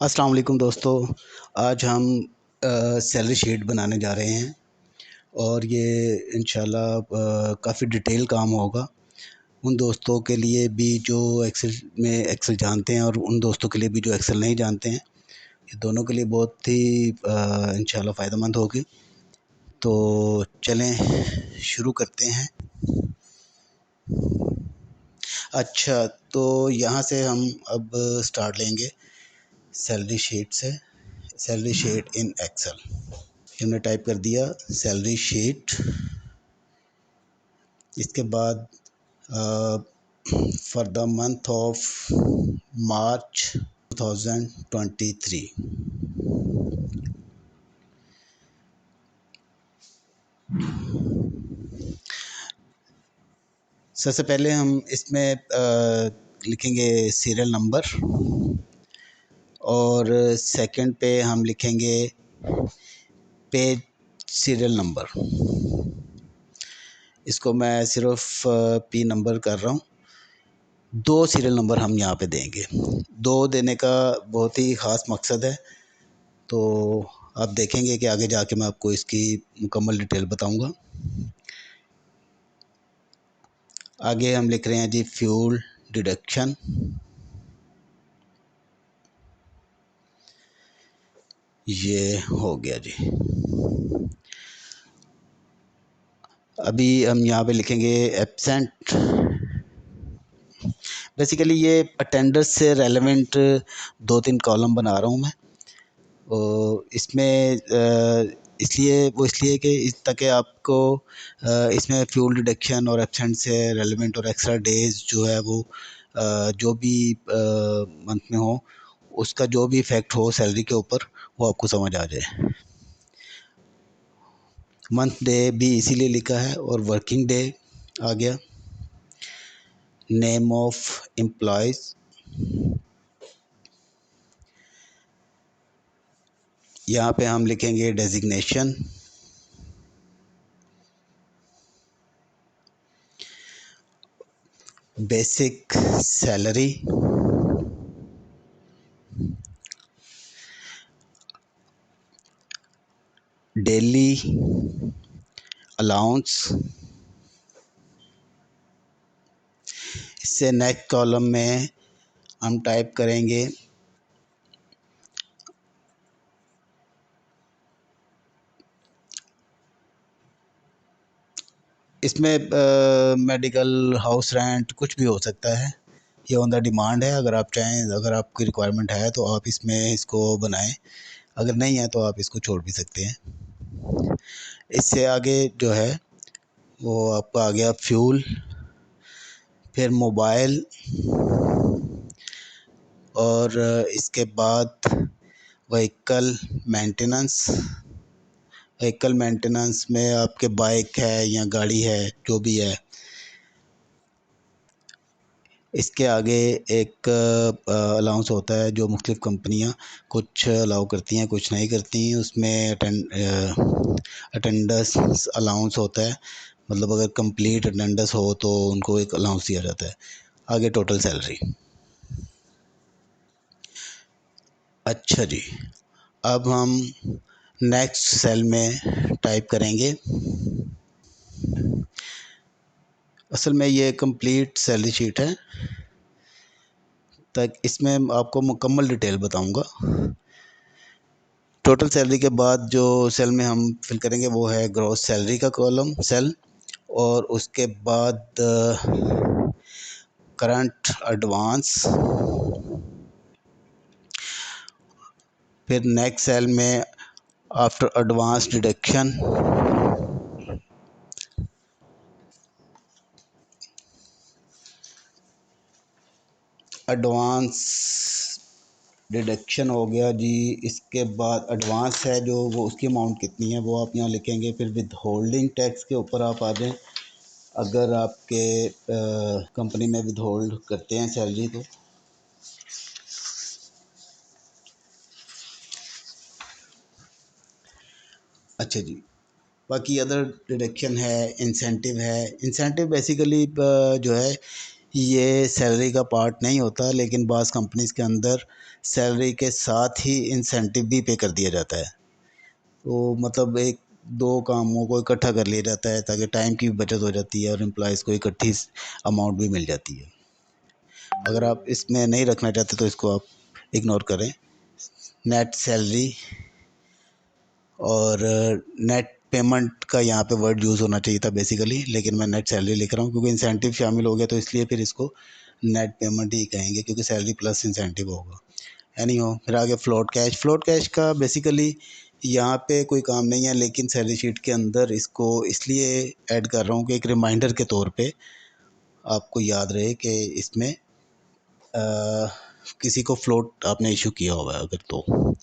अस्सलाम वालेकुम दोस्तों। आज हम सैलरी शीट बनाने जा रहे हैं और ये इंशाल्लाह काफ़ी डिटेल काम होगा। उन दोस्तों के लिए भी जो एक्सेल जानते हैं और उन दोस्तों के लिए भी जो एक्सेल नहीं जानते हैं, ये दोनों के लिए बहुत ही इंशाल्लाह फ़ायदेमंद होगी। तो चलें शुरू करते हैं। अच्छा, तो यहाँ से हम अब स्टार्ट लेंगे सैलरी शीट से। सैलरी शीट इन एक्सेल हमने टाइप कर दिया सैलरी शीट। इसके बाद for the month of March 2023। सबसे पहले हम इसमें लिखेंगे सीरियल नंबर और सेकंड पे हम लिखेंगे पेज सीरियल नंबर। इसको मैं सिर्फ पी नंबर कर रहा हूँ। 2 सीरियल नंबर हम यहाँ पे देंगे। 2 देने का बहुत ही ख़ास मकसद है, तो आप देखेंगे कि आगे जाके मैं आपको इसकी मुकम्मल डिटेल बताऊंगा। आगे हम लिख रहे हैं जी फ्यूल डिडक्शन। ये हो गया जी। अभी हम यहाँ पे लिखेंगे एब्सेंट। बेसिकली ये अटेंडर्स से रेलेवेंट 2-3 कॉलम बना रहा हूँ मैं। इसमें इसलिए कि ताकि आपको इसमें फ्यूल डिडक्शन और एब्सेंट से रेलेवेंट और एक्स्ट्रा डेज जो है वो जो भी मंथ में हो, उसका जो भी इफ़ेक्ट हो सैलरी के ऊपर वो आपको समझ आ जाए। मंथ डे भी इसीलिए लिखा है और वर्किंग डे आ गया। नेम ऑफ एम्प्लॉयज़, यहाँ पे हम लिखेंगे designation. Basic salary, daily allowance. इससे नेक्स्ट कॉलम में हम टाइप करेंगे इसमें मेडिकल, हाउस रेंट कुछ भी हो सकता है। ये ऑन द डिमांड है। अगर आप चाहें, अगर आपकी रिक्वायरमेंट है तो आप इसमें इसको बनाएं, अगर नहीं है तो आप इसको छोड़ भी सकते हैं। इससे आगे जो है वो आपका आ गया फ्यूल, फिर मोबाइल और इसके बाद व्हीकल मेंटेनेंस। व्हीकल मेंटेनेंस में आपके बाइक है या गाड़ी है जो भी है। इसके आगे एक अलाउंस होता है जो मुख्तलिफ़ कंपनियां कुछ अलाउ करती हैं, कुछ नहीं करती हैं। उसमें अटेंडेंस अलाउंस होता है, मतलब अगर कंप्लीट अटेंडेंस हो तो उनको एक अलाउंस दिया जाता है। आगे टोटल सैलरी। अच्छा जी, अब हम नेक्स्ट सेल में टाइप करेंगे। असल में ये कंप्लीट सैलरी शीट है, तक इसमें आपको मुकम्मल डिटेल बताऊंगा। टोटल सैलरी के बाद जो सेल में हम फिल करेंगे वो है ग्रॉस सैलरी का कॉलम सेल, और उसके बाद करंट एडवांस। फिर नेक्स्ट सेल में after advance deduction. Advance deduction हो गया जी। इसके बाद एडवांस है जो, वो उसकी अमाउंट कितनी है वो आप यहाँ लिखेंगे। फिर विद होल्डिंग टैक्स के ऊपर आप आ जाएं, अगर आपके कंपनी में विद होल्ड करते हैं सैलरी तो। अच्छा जी, बाकी अदर डिडक्शन है, इंसेंटिव है। इंसेंटिव बेसिकली जो है ये सैलरी का पार्ट नहीं होता, लेकिन बाज़ कंपनीज़ के अंदर सैलरी के साथ ही इंसेंटिव भी पे कर दिया जाता है। तो मतलब एक दो कामों को इकट्ठा कर लिया जाता है ताकि टाइम की भी बचत हो जाती है और एम्प्लॉयज़ को इकट्ठी अमाउंट भी मिल जाती है। अगर आप इसमें नहीं रखना चाहते तो इसको आप इग्नोर करें। नेट सैलरी और नेट पेमेंट का यहाँ पे वर्ड यूज़ होना चाहिए था बेसिकली, लेकिन मैं नेट सैलरी लिख रहा हूँ क्योंकि इंसेंटिव शामिल हो गया, तो इसलिए फिर इसको नेट पेमेंट ही कहेंगे क्योंकि सैलरी प्लस इंसेंटिव होगा। एनी हो, फिर आगे फ्लोट कैश। फ्लोट कैश का बेसिकली यहाँ पे कोई काम नहीं है, लेकिन सैलरी शीट के अंदर इसको इसलिए ऐड कर रहा हूँ कि एक रिमाइंडर के तौर पे आपको याद रहे कि इसमें किसी को फ्लोट आपने इशू किया हुआ है अगर तो।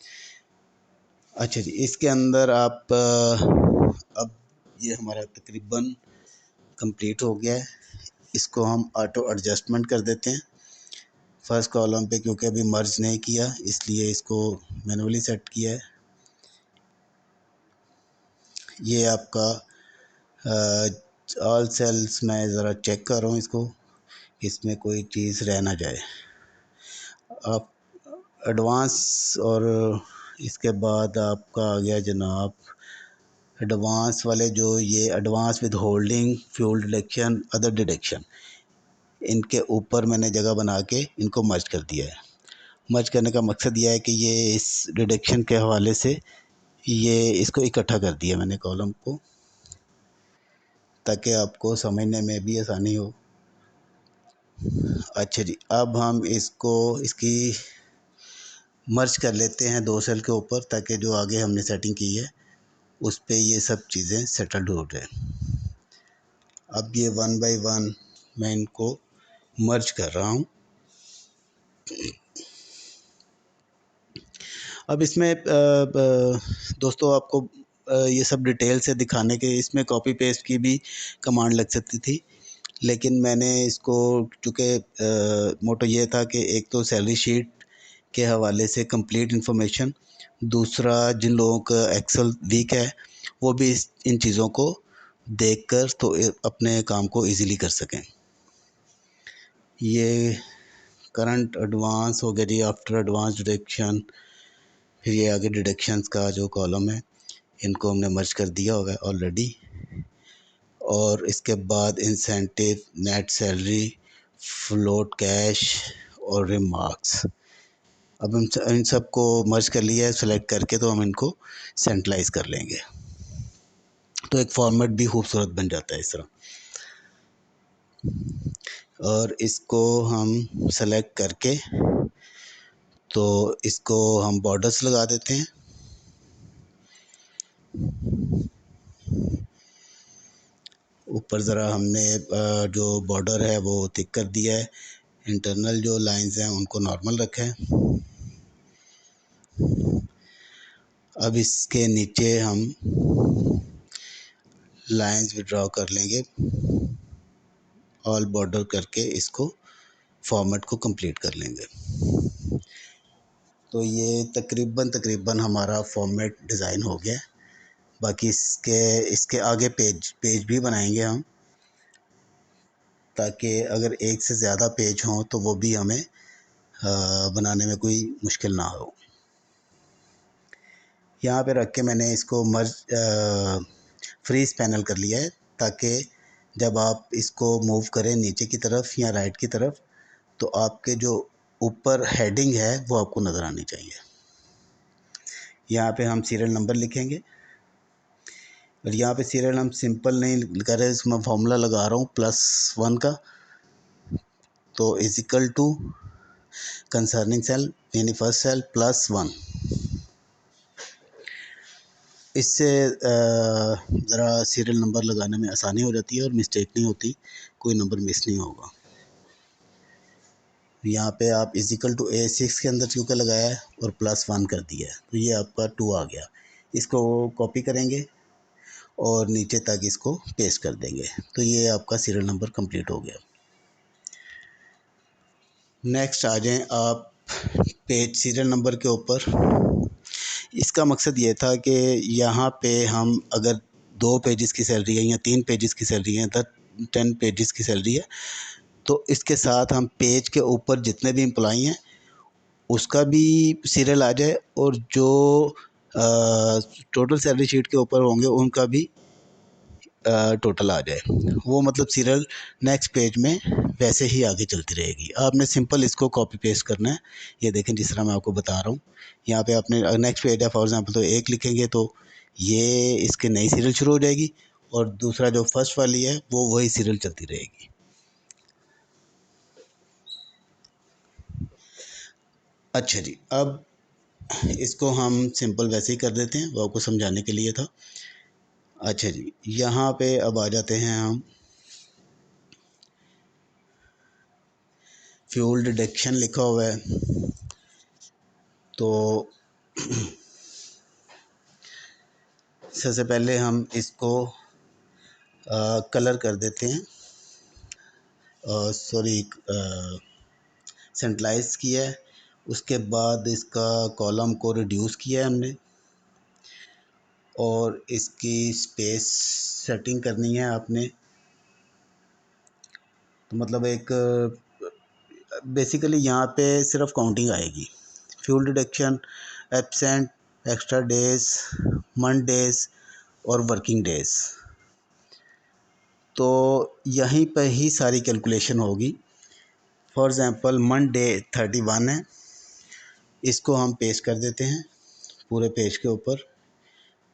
अच्छा जी, इसके अंदर आप अब ये हमारा तकरीबन कंप्लीट हो गया है। इसको हम ऑटो एडजस्टमेंट कर देते हैं फर्स्ट कॉलम पे, क्योंकि अभी मर्ज नहीं किया इसलिए इसको मैनुअली सेट किया है। ये आपका ऑल सेल्स मैं ज़रा चेक कर रहा हूँ इसको, इसमें कोई चीज़ रह ना जाए। आप एडवांस और इसके बाद आपका आ गया जनाब एडवांस वाले, जो ये advance with holding, fuel deduction, other deduction, इनके ऊपर मैंने जगह बना के इनको मर्ज कर दिया है। मर्ज करने का मकसद यह है कि ये इस डिडक्शन के हवाले से ये इसको इकट्ठा कर दिया मैंने कॉलम को, ताकि आपको समझने में भी आसानी हो। अच्छा जी, अब हम इसको इसकी मर्ज कर लेते हैं दो सेल के ऊपर, ताकि जो आगे हमने सेटिंग की है उस पे ये सब चीज़ें सेटल्ड हो जाए। अब ये वन बाय वन मैं इनको मर्ज कर रहा हूँ। अब इसमें दोस्तों आपको ये सब डिटेल से दिखाने के इसमें कॉपी पेस्ट की भी कमांड लग सकती थी, लेकिन मैंने इसको चूँकि मोटो ये था कि एक तो सैलरी शीट के हवाले से कंप्लीट इन्फॉर्मेशन, दूसरा जिन लोगों का एक्सेल वीक है वो भी इन चीज़ों को देखकर तो अपने काम को इजीली कर सकें। ये करंट एडवांस हो गया जी, आफ्टर एडवांस डिडक्शन, फिर ये आगे डिडक्शंस का जो कॉलम है इनको हमने मर्ज कर दिया होगा ऑलरेडी, और इसके बाद incentive, net salary, float cash और रिमार्क्स। अब हम इन सब को मर्ज कर लिया है सेलेक्ट करके, तो हम इनको सेंट्रलाइज कर लेंगे, तो एक फॉर्मेट भी खूबसूरत बन जाता है इस तरह। और इसको हम सेलेक्ट करके तो इसको हम बॉर्डर्स लगा देते हैं। ऊपर ज़रा हमने जो बॉर्डर है वो थिक कर दिया है, इंटरनल जो लाइंस हैं उनको नॉर्मल रखा है। अब इसके नीचे हम लाइंस विड्रॉ कर लेंगे, ऑल बॉर्डर करके इसको फॉर्मेट को कंप्लीट कर लेंगे। तो ये तकरीबन हमारा फॉर्मेट डिज़ाइन हो गया। बाकी इसके आगे पेज भी बनाएंगे हम, ताकि अगर एक से ज़्यादा पेज हों तो वो भी हमें बनाने में कोई मुश्किल ना हो। यहाँ पे रख के मैंने इसको मर्ज फ्रीज पैनल कर लिया है, ताकि जब आप इसको मूव करें नीचे की तरफ या राइट की तरफ तो आपके जो ऊपर हेडिंग है वो आपको नज़र आनी चाहिए। यहाँ पे हम सीरियल नंबर लिखेंगे, और यहाँ पे सीरियल हम सिंपल नहीं कर रहे, इसमें फॉर्मूला लगा रहा हूँ +1 का, तो is equal to concerning cell यानी फर्स्ट सेल +1। इससे ज़रा सीरियल नंबर लगाने में आसानी हो जाती है और मिस्टेक नहीं होती, कोई नंबर मिस नहीं होगा। यहाँ पे आप इजिकल टू A6 के अंदर क्योंकि लगाया है और +1 कर दिया है, तो ये आपका 2 आ गया। इसको कॉपी करेंगे और नीचे तक इसको पेस्ट कर देंगे, तो ये आपका सीरियल नंबर कंप्लीट हो गया। नेक्स्ट आ जाएं आप पेज सीरियल नंबर के ऊपर। इसका मकसद ये था कि यहाँ पे हम अगर 2 पेजेस की सैलरी है या 3 पेजेस की सैलरी है, 10 पेजेस की सैलरी है, तो इसके साथ हम पेज के ऊपर जितने भी एम्प्लॉई हैं उसका भी सीरियल आ जाए और जो टोटल सैलरी शीट के ऊपर होंगे उनका भी टोटल आ जाए। वो मतलब सीरियल नेक्स्ट पेज में वैसे ही आगे चलती रहेगी। आपने सिंपल इसको कॉपी पेस्ट करना है। ये देखें जिस तरह मैं आपको बता रहा हूँ, यहाँ पे आपने नेक्स्ट पेज है फॉर एग्जांपल तो 1 लिखेंगे तो ये इसके नई सीरियल शुरू हो जाएगी और दूसरा जो फर्स्ट वाली है वो वही सीरियल चलती रहेगी। अच्छा जी, अब इसको हम सिंपल वैसे ही कर देते हैं, वो आपको समझाने के लिए था। अच्छा जी, यहाँ पे अब आ जाते हैं हम फ्यूल डिडक्शन लिखा हुआ है तो सबसे पहले हम इसको कलर कर देते हैं, सॉरी सेंट्रलाइज किया है। उसके बाद इसका कॉलम को रिड्यूस किया है हमने और इसकी स्पेस सेटिंग करनी है आपने। तो मतलब एक बेसिकली यहाँ पे सिर्फ काउंटिंग आएगी, fuel deduction, absent, extra days, month days और वर्किंग डेज। तो यहीं पर ही सारी कैलकुलेशन होगी। फॉर एग्ज़ाम्पल मंथ डे 31 है, इसको हम पेस्ट कर देते हैं पूरे पेज के ऊपर,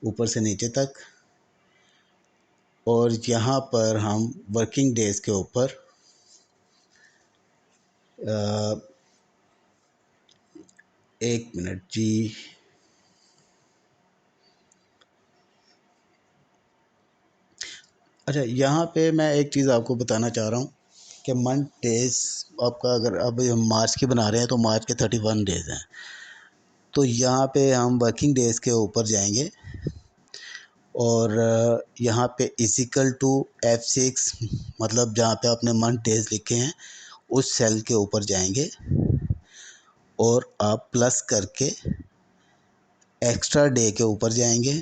ऊपर से नीचे तक। और यहाँ पर हम वर्किंग डेज के ऊपर 1 मिनट जी, अच्छा यहाँ पे मैं एक चीज़ आपको बताना चाह रहा हूँ कि मंथ डेज आपका, अगर अब हम मार्च की बना रहे हैं तो मार्च के 31 डेज़ हैं। तो यहाँ पे हम वर्किंग डेज़ के ऊपर जाएंगे और यहाँ पे इजिकल टू F6, मतलब जहाँ पे आपने मंथ डेज लिखे हैं उस सेल के ऊपर जाएंगे और आप प्लस करके एक्स्ट्रा डे के ऊपर जाएंगे,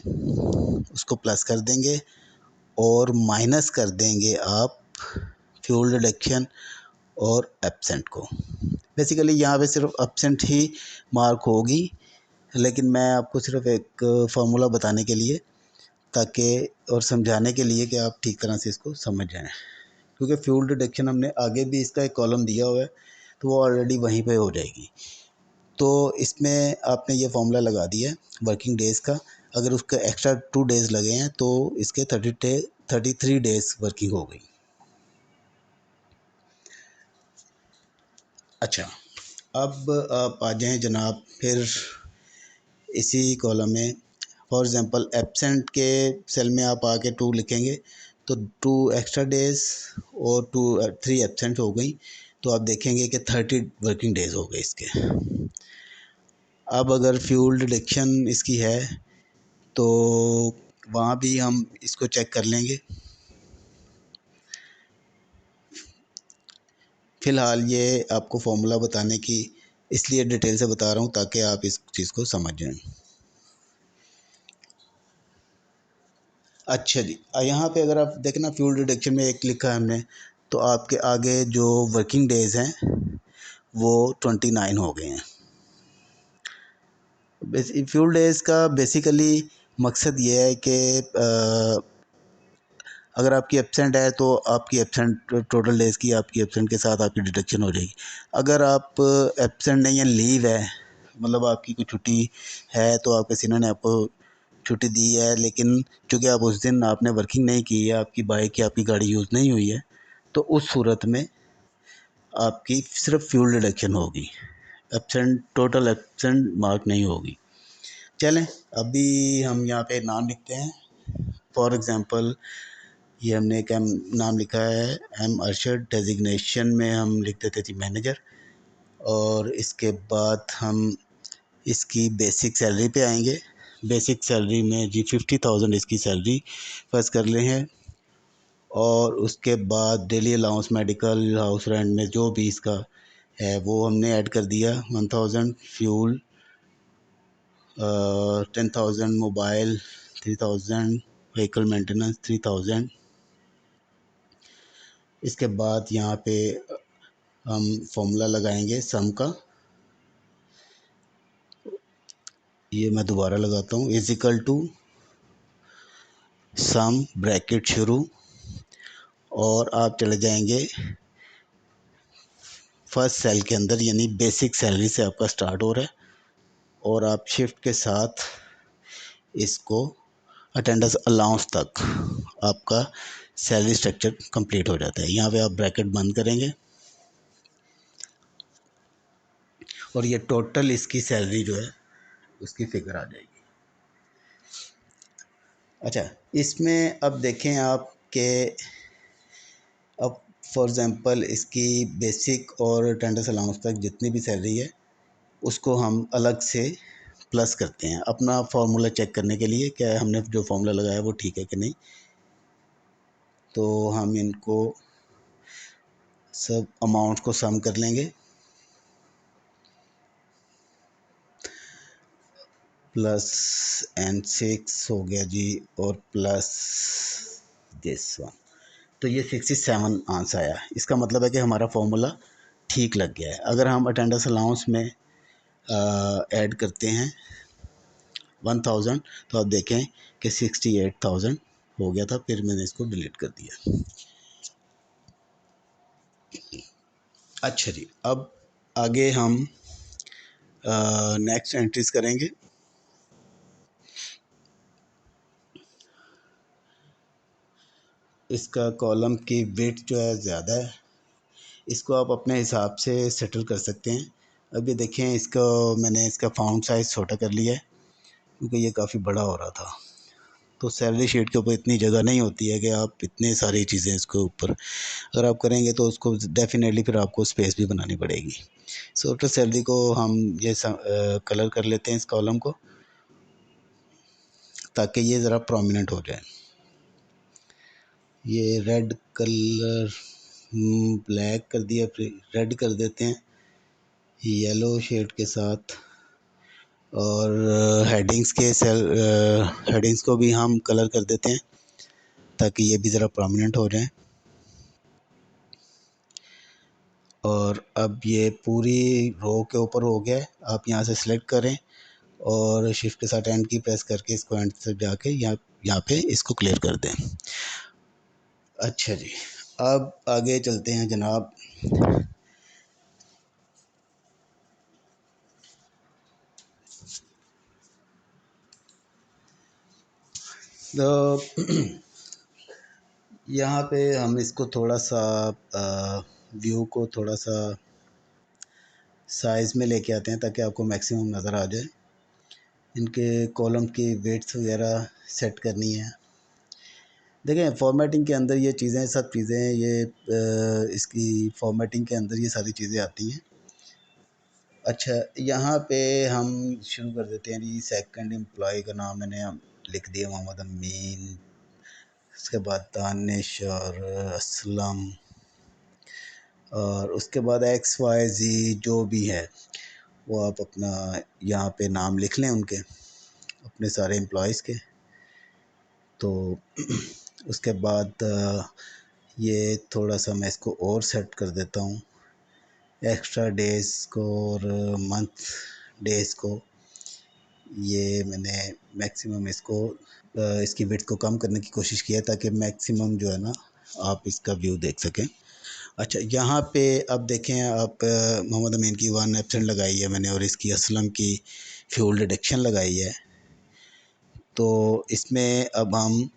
उसको प्लस कर देंगे और माइनस कर देंगे आप फ्यूल डिडक्शन और एब्सेंट को। बेसिकली यहाँ पे सिर्फ एब्सेंट ही मार्क होगी, लेकिन मैं आपको सिर्फ एक फार्मूला बताने के लिए ताकि और समझाने के लिए कि आप ठीक तरह से इसको समझ जाएं, क्योंकि फ्यूल डिडक्शन हमने आगे भी इसका एक कॉलम दिया हुआ है तो वो ऑलरेडी वहीं पे हो जाएगी। तो इसमें आपने ये फार्मूला लगा दिया है वर्किंग डेज़ का, अगर उसका एक्स्ट्रा 2 डेज़ लगे हैं तो इसके 33 डेज़ वर्किंग हो गई। अच्छा, अब आप आ जाएँ जनाब फिर इसी कॉलम में, फॉर एग्ज़ाम्पल एब्सेंट के सेल में आप आके 2 लिखेंगे तो 2 एक्स्ट्रा डेज़ और 3 एब्सेंट हो गई, तो आप देखेंगे कि 30 वर्किंग डेज़ हो गए इसके। अब अगर फ्यूल डिडक्शन इसकी है तो वहाँ भी हम इसको चेक कर लेंगे। फ़िलहाल ये आपको फार्मूला बताने की इसलिए डिटेल से बता रहा हूँ ताकि आप इस चीज़ को समझ जाएं। अच्छा जी, यहाँ पे अगर आप देखें ना फ्यूल डिडक्शन में 1 लिखा है हमने, तो आपके आगे जो वर्किंग डेज़ हैं वो 29 हो गए हैं। फ्यूल डेज़ का बेसिकली मकसद ये है कि अगर आपकी एब्सेंट है तो आपकी एब्सेंट टोटल डेज़ की आपकी एब्सेंट के साथ आपकी डिडक्शन हो जाएगी। अगर आप एब्सेंट नहीं है, लीव है, मतलब आपकी कोई छुट्टी है तो आप किसी ने आपको छुट्टी दी है, लेकिन चूँकि आप उस दिन आपने वर्किंग नहीं की है, आपकी बाइक या आपकी गाड़ी यूज़ नहीं हुई है, तो उस सूरत में आपकी सिर्फ फ्यूल डिडक्शन होगी, एब्सेंट टोटल एब्सेंट मार्क नहीं होगी। चलें अभी हम यहाँ पे नाम लिखते हैं। फॉर एग्ज़ाम्पल ये हमने एक नाम लिखा है एम अरशद, डेजिग्नेशन में हम लिख देते थे मैनेजर। और इसके बाद हम इसकी बेसिक सैलरी पे आएंगे। बेसिक सैलरी में जी 50,000 इसकी सैलरी फर्स्ट कर ले हैं और उसके बाद daily allowance, medical, house rent में जो भी इसका है वो हमने ऐड कर दिया 1000, फ्यूल 10,000, मोबाइल 3000, व्हीकल मेंटेनेंस 3000। इसके बाद यहाँ पे हम फॉर्मूला लगाएंगे सम का, ये मैं दोबारा लगाता हूँ, इजिकल टू सम ब्रैकेट शुरू, और आप चले जाएंगे फर्स्ट सेल के अंदर, यानी बेसिक सैलरी से आपका स्टार्ट हो रहा है, और आप शिफ्ट के साथ इसको अटेंडेंस अलाउंस तक आपका सैलरी स्ट्रक्चर कंप्लीट हो जाता है। यहाँ पे आप ब्रैकेट बंद करेंगे और ये टोटल इसकी सैलरी जो है उसकी फिगर आ जाएगी। अच्छा, इसमें अब देखें आप कि अब फॉर एग्ज़ाम्पल इसकी बेसिक और अटेंडेंस अलाउंस तक जितनी भी सैलरी है उसको हम अलग से प्लस करते हैं अपना फार्मूला चेक करने के लिए, क्या हमने जो फार्मूला लगाया वो ठीक है कि नहीं। तो हम इनको सब अमाउंट को सम कर लेंगे, प्लस N6 हो गया जी, और प्लस दिस वन, तो ये 67 आंसर आया। इसका मतलब है कि हमारा फार्मूला ठीक लग गया है। अगर हम अटेंडेंस अलाउंस में ऐड करते हैं 1000, तो आप देखें कि 68,000 हो गया था, फिर मैंने इसको डिलीट कर दिया। अच्छा जी, अब आगे हम नेक्स्ट एंट्रीज करेंगे। इसका कॉलम की विड्थ जो है ज़्यादा है, इसको आप अपने हिसाब से सेटल कर सकते हैं। अभी देखें, इसको मैंने इसका फ़ॉन्ट साइज़ छोटा कर लिया है क्योंकि ये काफ़ी बड़ा हो रहा था। तो सैलरी शीट के ऊपर इतनी जगह नहीं होती है कि आप इतने सारी चीज़ें इसके ऊपर अगर आप करेंगे तो उसको डेफिनेटली फिर आपको स्पेस भी बनानी पड़ेगी। टोटल सैलरी को हम ये कलर कर लेते हैं इस कॉलम को, ताकि ये ज़रा प्रोमिनेंट हो जाए। ये रेड कलर ब्लैक कर दिया, फिर रेड कर देते हैं येलो शेड के साथ, और हेडिंग्स के हेडिंग्स को भी हम कलर कर देते हैं ताकि ये भी ज़रा प्रोमिनेंट हो जाए। और अब ये पूरी रो के ऊपर हो गया है। आप यहाँ से सिलेक्ट करें और शिफ्ट के साथ एंड की प्रेस करके इसको एंड से जाके यहाँ पे इसको क्लियर कर दें। अच्छा जी, अब आगे चलते हैं जनाब। तो यहाँ पे हम इसको थोड़ा सा व्यू को थोड़ा सा साइज़ में लेके आते हैं ताकि आपको मैक्सिमम नज़र आ जाए। इनके कॉलम की वेट्स वगैरह सेट करनी है। देखें, फॉर्मेटिंग के अंदर ये चीज़ें सब चीज़ें ये इसकी फॉर्मेटिंग के अंदर ये सारी चीज़ें आती हैं। अच्छा, यहाँ पे हम शुरू कर देते हैं जी। सेकंड एम्प्लॉय का नाम मैंने लिख दिया मोहम्मद अमीन, उसके बाद दानिश और असलम, और उसके बाद XYZ जो भी है वो आप अपना यहाँ पे नाम लिख लें उनके, अपने सारे एम्प्लॉयज़ के। तो उसके बाद ये थोड़ा सा मैं इसको और सेट कर देता हूँ, एक्स्ट्रा डेज़ को और मंथ डेज़ को। ये मैंने मैक्सिमम इसको इसकी विड्थ को कम करने की कोशिश किया ताकि मैक्सिमम जो है ना आप इसका व्यू देख सकें। अच्छा, यहाँ पे अब देखें आप, मोहम्मद अमीन की 1 एब्सेंट लगाई है मैंने और इसकी असलम की फ्यूल डिडक्शन लगाई है। तो इसमें अब हम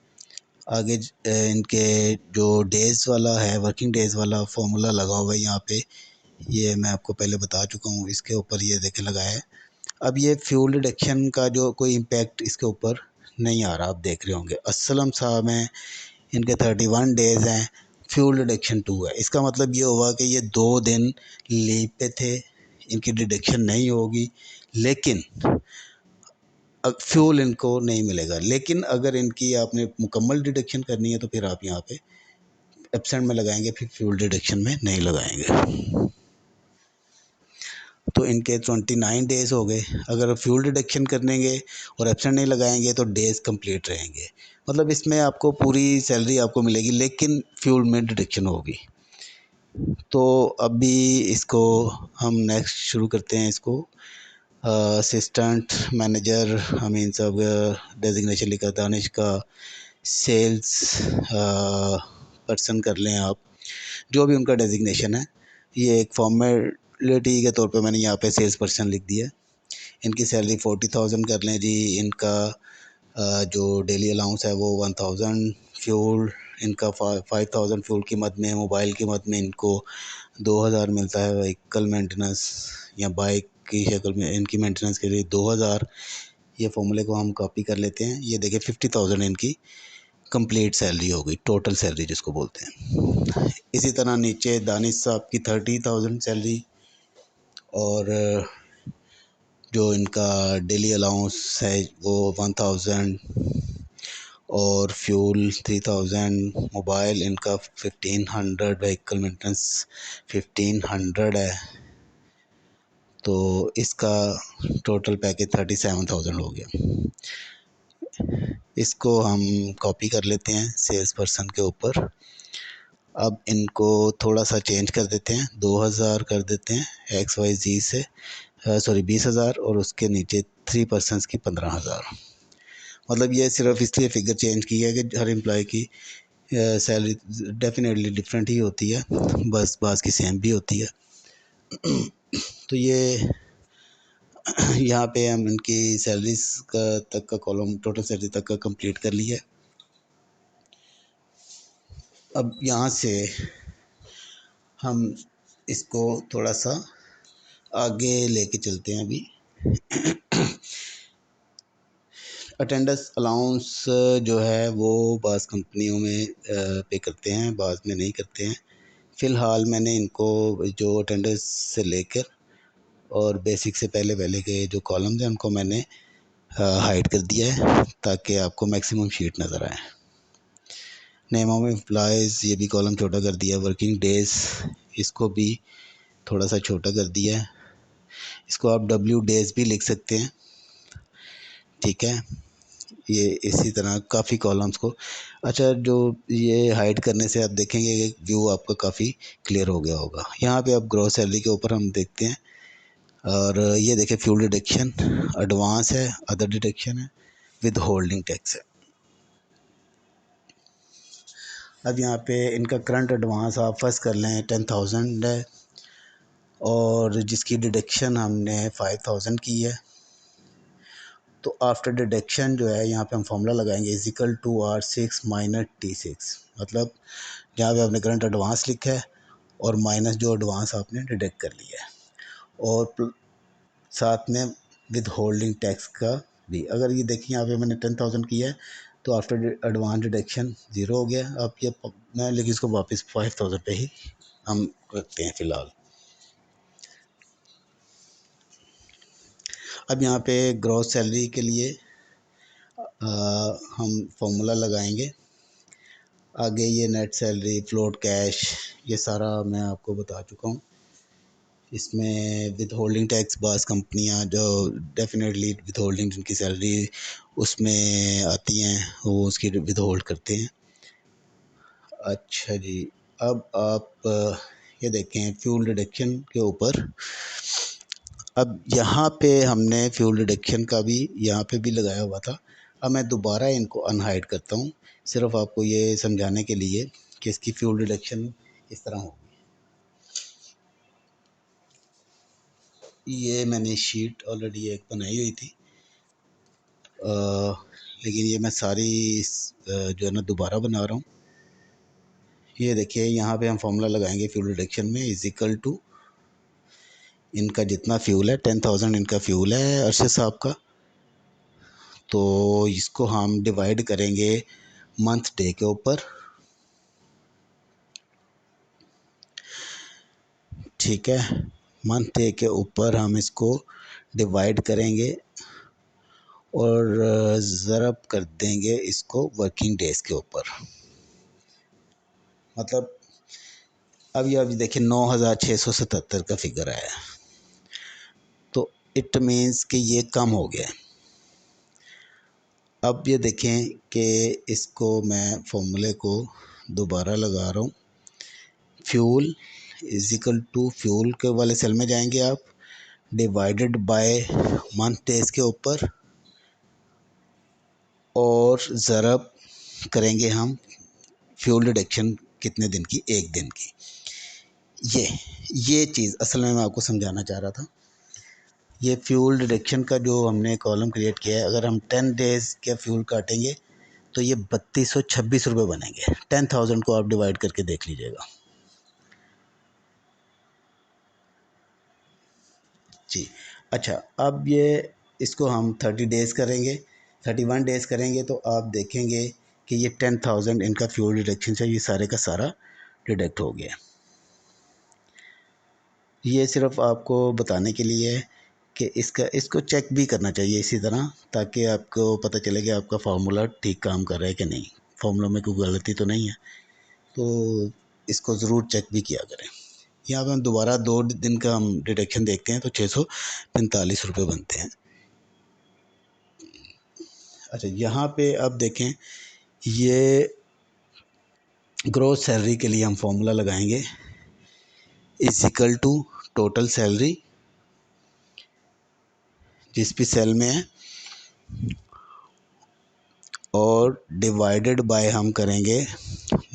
आगे इनके जो डेज़ वाला है, वर्किंग डेज़ वाला फार्मूला लगा हुआ है यहाँ पे, ये मैं आपको पहले बता चुका हूँ। इसके ऊपर ये देखें लगाया है। अब ये फ्यूल डिडक्शन का जो कोई इम्पेक्ट इसके ऊपर नहीं आ रहा, आप देख रहे होंगे। असलम साहब हैं, इनके 31 डेज़ हैं, फ्यूल डिडक्शन 2 है। इसका मतलब ये हुआ कि ये 2 दिन लीव पे थे, इनकी डिडक्शन नहीं होगी, लेकिन फ्यूल इनको नहीं मिलेगा। लेकिन अगर इनकी आपने मुकम्मल डिडक्शन करनी है तो फिर आप यहाँ पे एब्सेंट में लगाएंगे, फिर फ्यूल डिडक्शन में नहीं लगाएंगे। तो इनके 29 डेज़ हो गए। अगर फ्यूल डिडक्शन करेंगे और एब्सेंट नहीं लगाएंगे तो डेज़ कंप्लीट रहेंगे। मतलब इसमें आपको पूरी सैलरी आपको मिलेगी लेकिन फ्यूल में डिडक्शन होगी। तो अभी इसको हम नेक्स्ट शुरू करते हैं इसको। असिस्टेंट मैनेजर अमीन साहब डेजिग्नेशन लिखा, दानिश का सेल्स पर्सन कर लें आप, जो भी उनका डेजिग्नेशन है। ये एक फॉर्मेलिटी के तौर पे मैंने यहाँ पे सेल्स पर्सन लिख दिया है। इनकी सैलरी 40,000 कर लें जी। इनका जो डेली अलाउंस है वो 1,000, फ्यूल इनका 5,000 फ्यूल की मद में, मोबाइल की मद में इनको 2,000 मिलता है। व्हीकल मेंटेनेंस या बाइक की शक्ल में इनकी मेंटेनेंस के लिए 2,000। ये फॉर्मूले को हम कॉपी कर लेते हैं। ये देखिए 50,000 इनकी कंप्लीट सैलरी हो गई, टोटल सैलरी जिसको बोलते हैं। इसी तरह नीचे दानिश साहब की 30,000 सैलरी, और जो इनका डेली अलाउंस है वो 1,000, और फ्यूल 3,000, मोबाइल इनका 1,500, व्हीकल मेंटेनेंस 1,500 है। तो इसका टोटल पैकेज 37,000 हो गया। इसको हम कॉपी कर लेते हैं सेल्स पर्सन के ऊपर। अब इनको थोड़ा सा चेंज कर देते हैं, 2,000 कर देते हैं XYZ से, सॉरी 20,000, और उसके नीचे 3 पर्सनस की 15,000। मतलब ये सिर्फ इसलिए फिगर चेंज की है कि हर एम्प्लॉय की सैलरी डेफिनेटली डिफरेंट ही होती है, बस बास की सेम भी होती है। तो ये यहाँ पे हम इनकी सैलरीज का तक का कॉलम, टोटल सैलरी तक का कंप्लीट कर लिया है। अब यहाँ से हम इसको थोड़ा सा आगे लेके चलते हैं। अभी अटेंडेंस अलाउंस जो है वो बाज़ कंपनियों में पे करते हैं, बाज़ में नहीं करते हैं। फ़िलहाल मैंने इनको जो अटेंडेंस से लेकर और बेसिक से पहले पहले के जो कॉलम्स हैं उनको मैंने हाइड कर दिया है ताकि आपको मैक्सिमम शीट नज़र आए। नेम ऑफ एम्प्लॉयज़, ये भी कॉलम छोटा कर दिया। वर्किंग डेज़, इसको भी थोड़ा सा छोटा कर दिया है। इसको आप W डेज़ भी लिख सकते हैं, ठीक है। ये इसी तरह काफ़ी कॉलम्स को, अच्छा, जो ये हाइड करने से आप देखेंगे कि व्यू आपका काफ़ी क्लियर हो गया होगा। यहाँ पे आप ग्रॉस सैलरी के ऊपर हम देखते हैं, और ये देखें फ्यूल डिडक्शन, एडवांस है, अदर डिडक्शन है, विद होल्डिंग टैक्स है। अब यहाँ पे इनका करंट एडवांस आप फर्स्ट कर लें 10,000 है, और जिसकी डिडक्शन हमने 5,000 की है। तो आफ्टर डिडक्शन जो है यहाँ पे हम फॉर्मूला लगाएंगे, is equal to R6 minus T6। मतलब जहाँ पे आपने करंट एडवांस लिखा है और माइनस जो एडवांस आपने डिडक्ट कर लिया है, और साथ में विद होल्डिंग टैक्स का भी। अगर ये देखिए यहाँ पे मैंने 10,000 किया है, तो आफ्टर एडवांस डिडक्शन 0 हो गया। अब ये मैं लेकिन इसको वापस 5,000 पे ही हम रखते हैं फ़िलहाल। अब यहाँ पे ग्रॉस सैलरी के लिए हम फॉर्मूला लगाएंगे। आगे ये नेट सैलरी, फ्लोट कैश, ये सारा मैं आपको बता चुका हूँ। इसमें विद होल्डिंग टैक्स बाज़ कंपनियाँ जो डेफिनेटली विद होल्डिंग जिनकी सैलरी उसमें आती हैं वो उसकी विद होल्ड करते हैं। अच्छा जी, अब आप ये देखें फ्यूल डिडक्शन के ऊपर। अब यहाँ पे हमने फ्यूल डिडक्शन का भी यहाँ पे भी लगाया हुआ था। अब मैं दोबारा इनको अनहाइड करता हूँ, सिर्फ आपको ये समझाने के लिए कि इसकी फ्यूल डिडक्शन किस तरह होगी। ये मैंने शीट ऑलरेडी एक बनाई हुई थी, लेकिन ये मैं सारी जो है ना दोबारा बना रहा हूँ। ये देखिए यहाँ पे हम फॉर्मूला लगाएंगे फ्यूल डिडक्शन में, इज इक्वल टू इनका जितना फ्यूल है, 10,000 इनका फ्यूल है अरशद साहब का, तो इसको हम डिवाइड करेंगे मंथ डे के ऊपर, ठीक है। मंथ डे के ऊपर हम इसको डिवाइड करेंगे और ज़रब कर देंगे इसको वर्किंग डेज़ के ऊपर। मतलब अब ये अभी देखिए 9,677 का फिगर आया, तो इट मीन्स कि ये कम हो गया। अब ये देखें कि इसको मैं फॉर्मूले को दोबारा लगा रहा हूँ। Fuel is equal to fuel के वाले सेल में जाएंगे आप, डिवाइडेड बाय मंथ डेज के ऊपर और ज़रब करेंगे हम फ्यूल डिडक्शन कितने दिन की, एक दिन की। ये चीज़ असल में मैं आपको समझाना चाह रहा था। ये फ्यूल डिडक्शन का जो हमने कॉलम क्रिएट किया है, अगर हम 10 डेज़ का फ्यूल काटेंगे तो ये 3226 रुपये बनेंगे। 10,000 को आप डिवाइड करके देख लीजिएगा जी। अच्छा, अब ये इसको हम 30 डेज़ करेंगे, 31 डेज़ करेंगे तो आप देखेंगे कि ये 10,000 इनका फ्यूल डिडक्शन से ये सारे का सारा डिडक्ट हो गया। ये सिर्फ आपको बताने के लिए है कि इसको चेक भी करना चाहिए इसी तरह, ताकि आपको पता चले कि आपका फार्मूला ठीक काम कर रहा है कि नहीं, फार्मूला में कोई गलती तो नहीं है। तो इसको ज़रूर चेक भी किया करें। यहाँ पे हम दोबारा 2 दिन का हम डिडक्शन देखते हैं तो 645 रुपये बनते हैं। अच्छा, यहाँ पे अब देखें, ये ग्रोस सैलरी के लिए हम फार्मूला लगाएंगे is equal to total salary जिस भी सेल में है और डिवाइडेड बाय हम करेंगे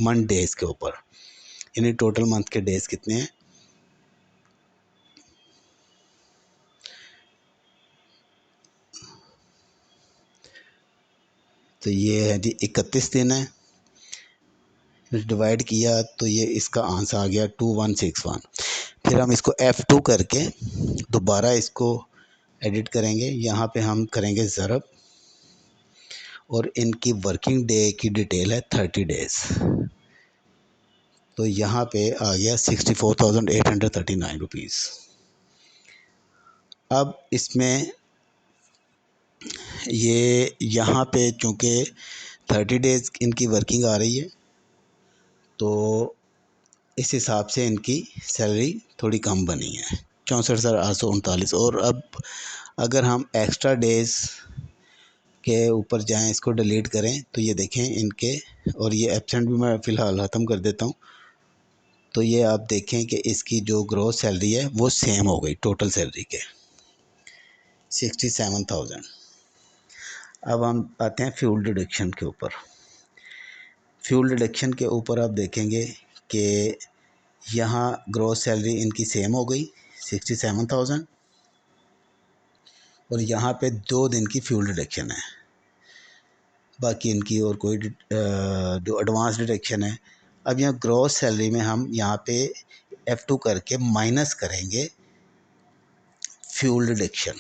मंथ डेज़ के ऊपर, यानी टोटल मंथ के डेज़ कितने हैं। तो ये है जी 31 दिन है, डिवाइड किया तो ये इसका आंसर आ गया 2161। फिर हम इसको F2 करके दोबारा इसको एडिट करेंगे। यहाँ पे हम करेंगे ज़रब और इनकी वर्किंग डे की डिटेल है 30 डेज़। तो यहाँ पे आ गया 64,839 रुपीज़। अब इसमें ये यहाँ पे चूँकि 30 डेज़ इनकी वर्किंग आ रही है तो इस हिसाब से इनकी सैलरी थोड़ी कम बनी है, 64,839। और अब अगर हम एक्स्ट्रा डेज़ के ऊपर जाएं, इसको डिलीट करें तो ये देखें इनके, और ये एब्सेंट भी मैं फ़िलहाल ख़त्म कर देता हूँ। तो ये आप देखें कि इसकी जो ग्रॉस सैलरी है वो सेम हो गई टोटल सैलरी के 67,000। अब हम आते हैं फ्यूल डिडक्शन के ऊपर। फ्यूल डिडक्शन के ऊपर आप देखेंगे कि यहाँ ग्रॉस सैलरी इनकी सेम हो गई 67,000 और यहाँ पे 2 दिन की फ्यूल डिडक्शन है, बाकी इनकी और कोई जो एडवांस डिडक्शन है। अब यहाँ ग्रॉस सैलरी में हम यहाँ पे F2 करके माइनस करेंगे fuel deduction,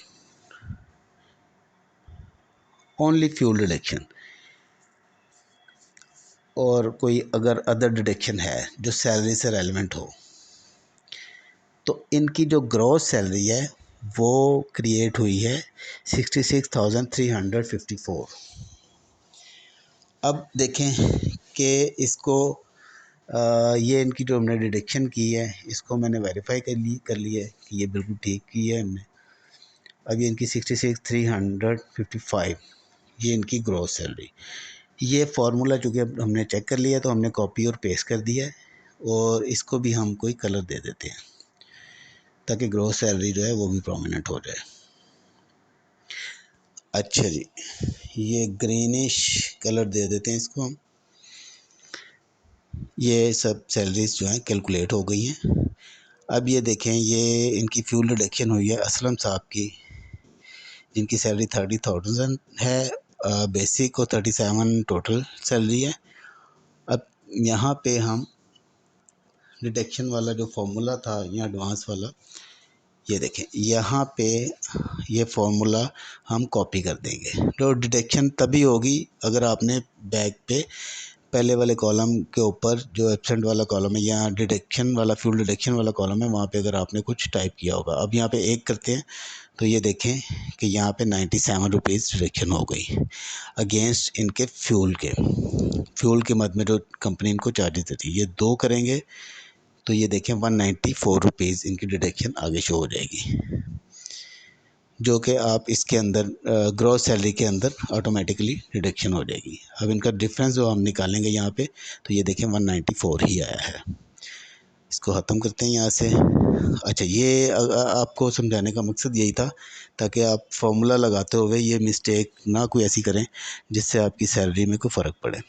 only fuel deduction, और कोई अगर अदर डिडक्शन है जो सैलरी से रेलेवेंट हो तो इनकी जो ग्रॉस सैलरी है वो क्रिएट हुई है 66,354। अब देखें कि इसको ये इनकी जो हमने डिडक्शन की है इसको मैंने वेरीफाई कर ली है कि ये बिल्कुल ठीक की है हमने। अब ये इनकी 66,355 ये इनकी ग्रॉस सैलरी। ये फार्मूला चूँकि अब हमने चेक कर लिया तो हमने कॉपी और पेस्ट कर दिया है, और इसको भी हम कोई कलर दे देते हैं ताकि ग्रॉस सैलरी जो है वो भी प्रोमिनेंट हो जाए। अच्छा जी, ये ग्रीनिश कलर दे देते हैं इसको हम। ये सब सैलरीज जो हैं कैलकुलेट हो गई हैं। अब ये देखें, ये इनकी फ्यूल डिडक्शन हुई है असलम साहब की, जिनकी सैलरी 30,000 है, बेसिक और 37 टोटल सैलरी है। अब यहाँ पे हम डिडक्शन वाला जो फार्मूला था या एडवांस वाला, ये देखें यहाँ पे ये फार्मूला हम कॉपी कर देंगे। तो डिडक्शन तभी होगी अगर आपने बैक पे पहले वाले कॉलम के ऊपर जो एब्सेंट वाला कॉलम है या डिडक्शन वाला फ्यूल डिडक्शन वाला कॉलम है वहाँ पे अगर आपने कुछ टाइप किया होगा। अब यहाँ पे एक करते हैं तो ये देखें कि यहाँ पे 97 रुपीज़ डिडक्शन हो गई अगेंस्ट इनके फ्यूल के मद में जो कंपनी इनको चार्जेस देती है। ये 2 करेंगे तो ये देखें 194 रुपीज़ इनकी डिडक्शन आगे शो हो जाएगी, जो कि आप इसके अंदर ग्रॉस सैलरी के अंदर ऑटोमेटिकली डिडक्शन हो जाएगी। अब इनका डिफरेंस जो हम निकालेंगे यहाँ पे तो ये देखें 194 ही आया है। इसको ख़त्म करते हैं यहाँ से। अच्छा, ये आपको समझाने का मकसद यही था ताकि आप फार्मूला लगाते हुए ये मिस्टेक ना कोई ऐसी करें जिससे आपकी सैलरी में कोई फ़र्क पड़े।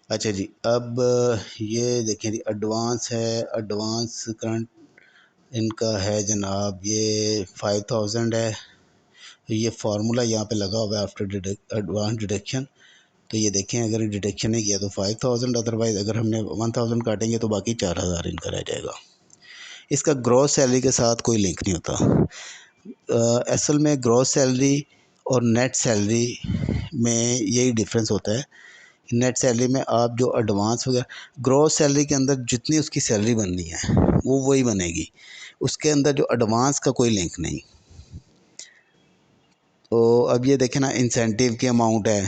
अच्छा जी, अब ये देखें जी, एडवांस है, एडवांस करंट इनका है जनाब ये 5000 है। ये फार्मूला यहाँ पे लगा हुआ है आफ्टर एडवांस डिडक्शन। तो ये देखें, अगर डिडक्शन नहीं किया तो 5000, अदरवाइज़ अगर हमने 1000 काटेंगे तो बाकी 4000 इनका रह जाएगा। इसका ग्रॉस सैलरी के साथ कोई लिंक नहीं होता। असल में ग्रॉस सैलरी और नेट सैलरी में यही डिफरेंस होता है। नेट सैलरी में आप जो एडवांस वगैरह, ग्रॉस सैलरी के अंदर जितनी उसकी सैलरी बननी है वो वही बनेगी, उसके अंदर जो एडवांस का कोई लिंक नहीं। तो अब ये देखें ना, इंसेंटिव की अमाउंट है,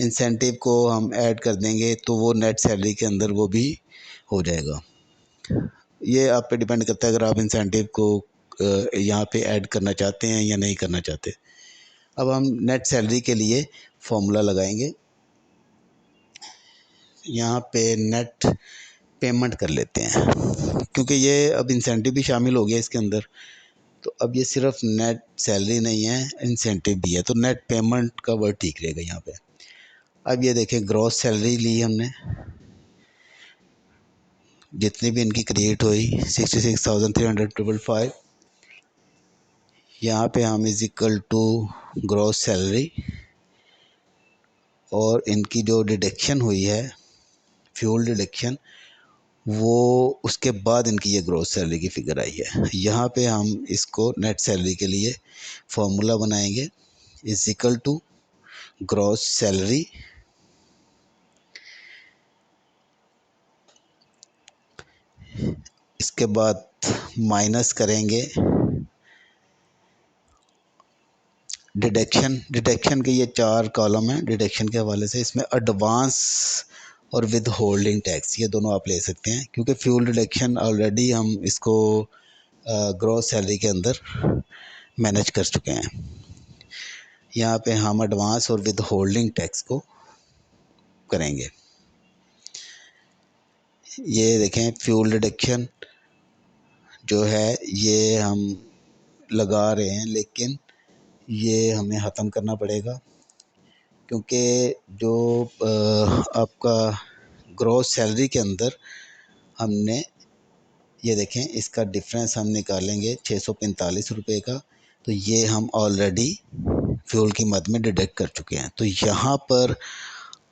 इंसेंटिव को हम ऐड कर देंगे तो वो नेट सैलरी के अंदर वो भी हो जाएगा। ये आप पे डिपेंड करता है अगर आप इंसेंटिव को यहाँ पे ऐड करना चाहते हैं या नहीं करना चाहते। अब हम नेट सैलरी के लिए फॉर्मूला लगाएंगे, यहाँ पे नेट पेमेंट कर लेते हैं क्योंकि ये अब इंसेंटिव भी शामिल हो गया इसके अंदर। तो अब ये सिर्फ नेट सैलरी नहीं है, इंसेंटिव भी है, तो नेट पेमेंट का वर्ड ठीक रहेगा यहाँ पे। अब ये देखें, ग्रॉस सैलरी ली हमने, जितनी भी इनकी क्रिएट हुई 66,355, यहाँ पे हम is equal to gross salary, और इनकी जो डिडक्शन हुई है फ्यूल डिडक्शन, वो उसके बाद इनकी ये ग्रॉस सैलरी की फ़िगर आई है। यहाँ पे हम इसको नेट सैलरी के लिए फॉर्मूला बनाएंगे, is equal to gross salary इसके बाद माइनस करेंगे डिडक्शन। डिडक्शन के ये 4 कॉलम हैं डिडक्शन के हवाले से। इसमें एडवांस और विद होल्डिंग टैक्स ये दोनों आप ले सकते हैं क्योंकि फ्यूल डिडक्शन ऑलरेडी हम इसको ग्रॉस सैलरी के अंदर मैनेज कर चुके हैं। यहाँ पे हम एडवांस और विद होल्डिंग टैक्स को करेंगे। ये देखें, फ्यूल डिडक्शन जो है ये हम लगा रहे हैं, लेकिन ये हमें ख़त्म करना पड़ेगा क्योंकि जो आपका ग्रॉस सैलरी के अंदर हमने, ये देखें, इसका डिफरेंस हम निकालेंगे 645 रुपये का, तो ये हम ऑलरेडी फ्यूल की मद में डिडक्ट कर चुके हैं। तो यहाँ पर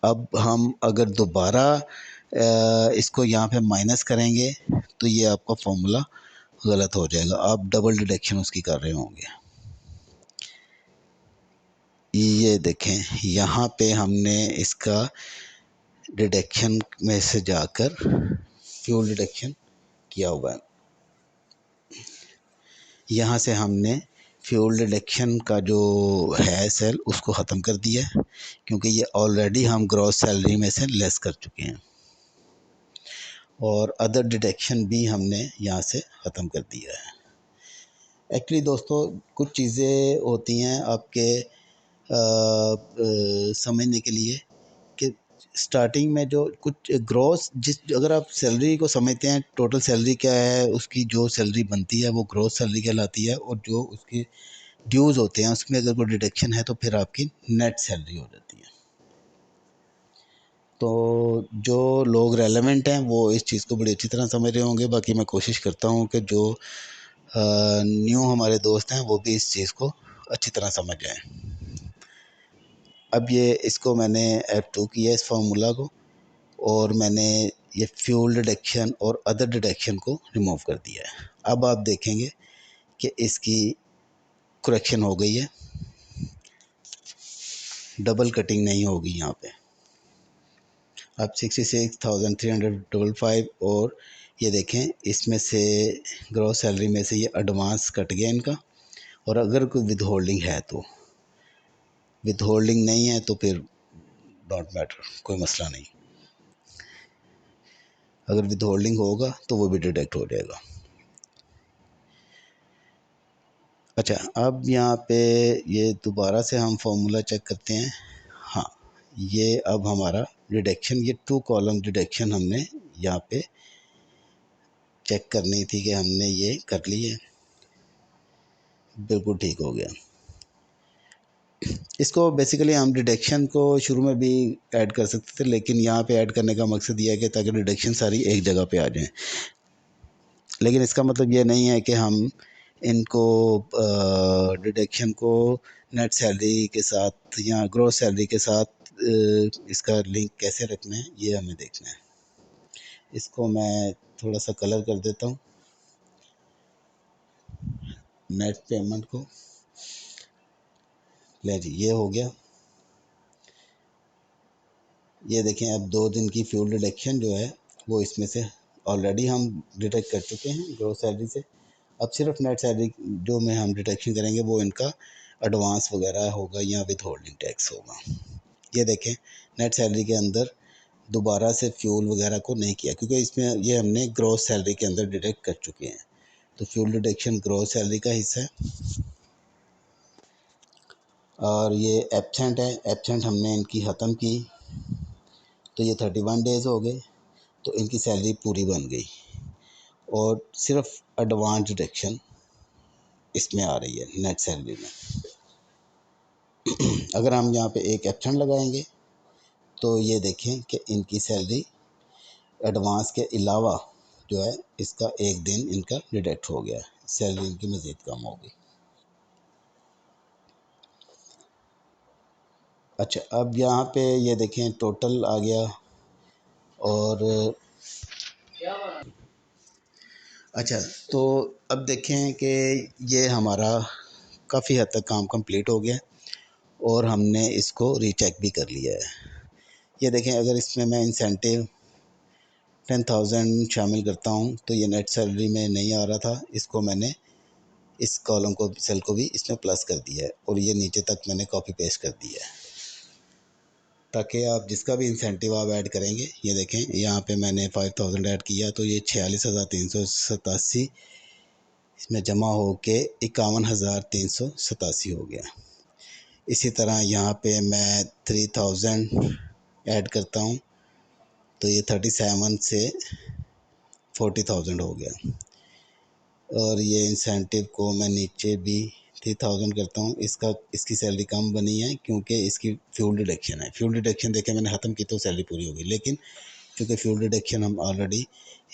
अब हम अगर दोबारा इसको यहाँ पे माइनस करेंगे तो ये आपका फॉर्मूला गलत हो जाएगा, आप डबल डिडक्शन उसकी कर रहे होंगे। ये देखें, यहाँ पे हमने इसका डिडक्शन में से जाकर फ्यूल डिडक्शन किया हुआ है। यहाँ से हमने फ्यूल डिडक्शन का जो है सेल उसको ख़त्म कर दिया है क्योंकि ये ऑलरेडी हम ग्रॉस सैलरी में से लेस कर चुके हैं, और अदर डिडक्शन भी हमने यहाँ से ख़त्म कर दिया है। एक्चुअली दोस्तों, कुछ चीज़ें होती हैं आपके समझने के लिए कि स्टार्टिंग में जो कुछ ग्रॉस, अगर आप सैलरी को समझते हैं, टोटल सैलरी क्या है, उसकी जो सैलरी बनती है वो ग्रॉस सैलरी कहलाती है, और जो उसके ड्यूज़ होते हैं उसमें अगर कोई डिडक्शन है तो फिर आपकी नेट सैलरी हो जाती है। तो जो लोग रेलेवेंट हैं वो इस चीज़ को बड़ी अच्छी तरह समझ रहे होंगे। बाकी मैं कोशिश करता हूँ कि जो न्यू हमारे दोस्त हैं वो भी इस चीज़ को अच्छी तरह समझ जाएं। अब ये इसको मैंने ऐड टू किया इस फार्मूला को, और मैंने ये फ्यूल डिडक्शन और अदर डिडक्शन को रिमूव कर दिया है। अब आप देखेंगे कि इसकी करेक्शन हो गई है, डबल कटिंग नहीं होगी यहाँ पे। अब 66,355, और ये देखें, इसमें से ग्रॉस सैलरी में से ये एडवांस कट गया इनका, और अगर कोई विद होल्डिंग है तो, विद होल्डिंग नहीं है तो फिर डोंट मैटर, कोई मसला नहीं। अगर विद होल्डिंग होगा तो वो भी डिडक्ट हो जाएगा। अच्छा, अब यहाँ पे ये दोबारा से हम फॉर्मूला चेक करते हैं। हाँ, ये अब हमारा डिडक्शन, ये 2 कॉलम डिडक्शन हमने यहाँ पे चेक करनी थी कि हमने ये कर ली है। बिल्कुल ठीक हो गया। इसको बेसिकली हम डिडक्शन को शुरू में भी ऐड कर सकते थे, लेकिन यहाँ पे ऐड करने का मकसद ये है कि ताकि डिडक्शन सारी एक जगह पे आ जाएं। लेकिन इसका मतलब ये नहीं है कि हम इनको डिडक्शन को नेट सैलरी के साथ या ग्रॉस सैलरी के साथ इसका लिंक कैसे रखना है, ये हमें देखना है। इसको मैं थोड़ा सा कलर कर देता हूँ नेट पेमेंट को। ले जी, ये हो गया। ये देखें, अब 2 दिन की फ्यूल डिडक्शन जो है वो इसमें से ऑलरेडी हम डिडक्ट कर चुके हैं ग्रॉस सैलरी से। अब सिर्फ नेट सैलरी जो में हम डिडक्शन करेंगे वो इनका एडवांस वगैरह होगा या विथ होल्डिंग टैक्स होगा। ये देखें, नेट सैलरी के अंदर दोबारा से फ्यूल वगैरह को नहीं किया, क्योंकि इसमें ये हमने ग्रॉस सैलरी के अंदर डिडक्ट कर चुके हैं। तो फ्यूल डिडक्शन ग्रॉस सैलरी का हिस्सा है। और ये एब्सेंट है, एब्सेंट हमने इनकी ख़त्म की तो ये 31 डेज़ हो गए, तो इनकी सैलरी पूरी बन गई और सिर्फ एडवांस डिडक्शन इसमें आ रही है नेट सैलरी में। अगर हम यहाँ पे एक एब्सेंट लगाएंगे तो ये देखें कि इनकी सैलरी एडवांस के अलावा जो है इसका एक दिन इनका डिडक्ट हो गया, सैलरी इनकी मज़ीद कम हो गई। अच्छा, अब यहाँ पे ये देखें टोटल आ गया। और अच्छा, तो अब देखें कि ये हमारा काफ़ी हद तक काम कंप्लीट हो गया और हमने इसको रीचेक भी कर लिया है। ये देखें, अगर इसमें मैं इंसेंटिव 10,000 शामिल करता हूँ तो ये नेट सैलरी में नहीं आ रहा था, इसको मैंने इस कॉलम को, सेल को भी इसमें प्लस कर दिया है और ये नीचे तक मैंने कॉपी पेस्ट कर दिया है, ताकि आप जिसका भी इंसेंटिव आप ऐड करेंगे। ये देखें, यहाँ पे मैंने 5,000 ऐड किया तो ये 46,387 इसमें जमा हो के 51,387 हो गया। इसी तरह यहाँ पे मैं 3,000 ऐड करता हूँ तो ये 37 से 40,000 हो गया। और ये इंसेंटिव को मैं नीचे भी 3,000 करता हूँ, इसकी सैलरी कम बनी है क्योंकि इसकी फ्यूल डिडक्शन है। फ्यूल डिडक्शन देखें मैंने ख़त्म की तो सैलरी पूरी होगी, लेकिन क्योंकि फ्यूल डिडक्शन हम ऑलरेडी,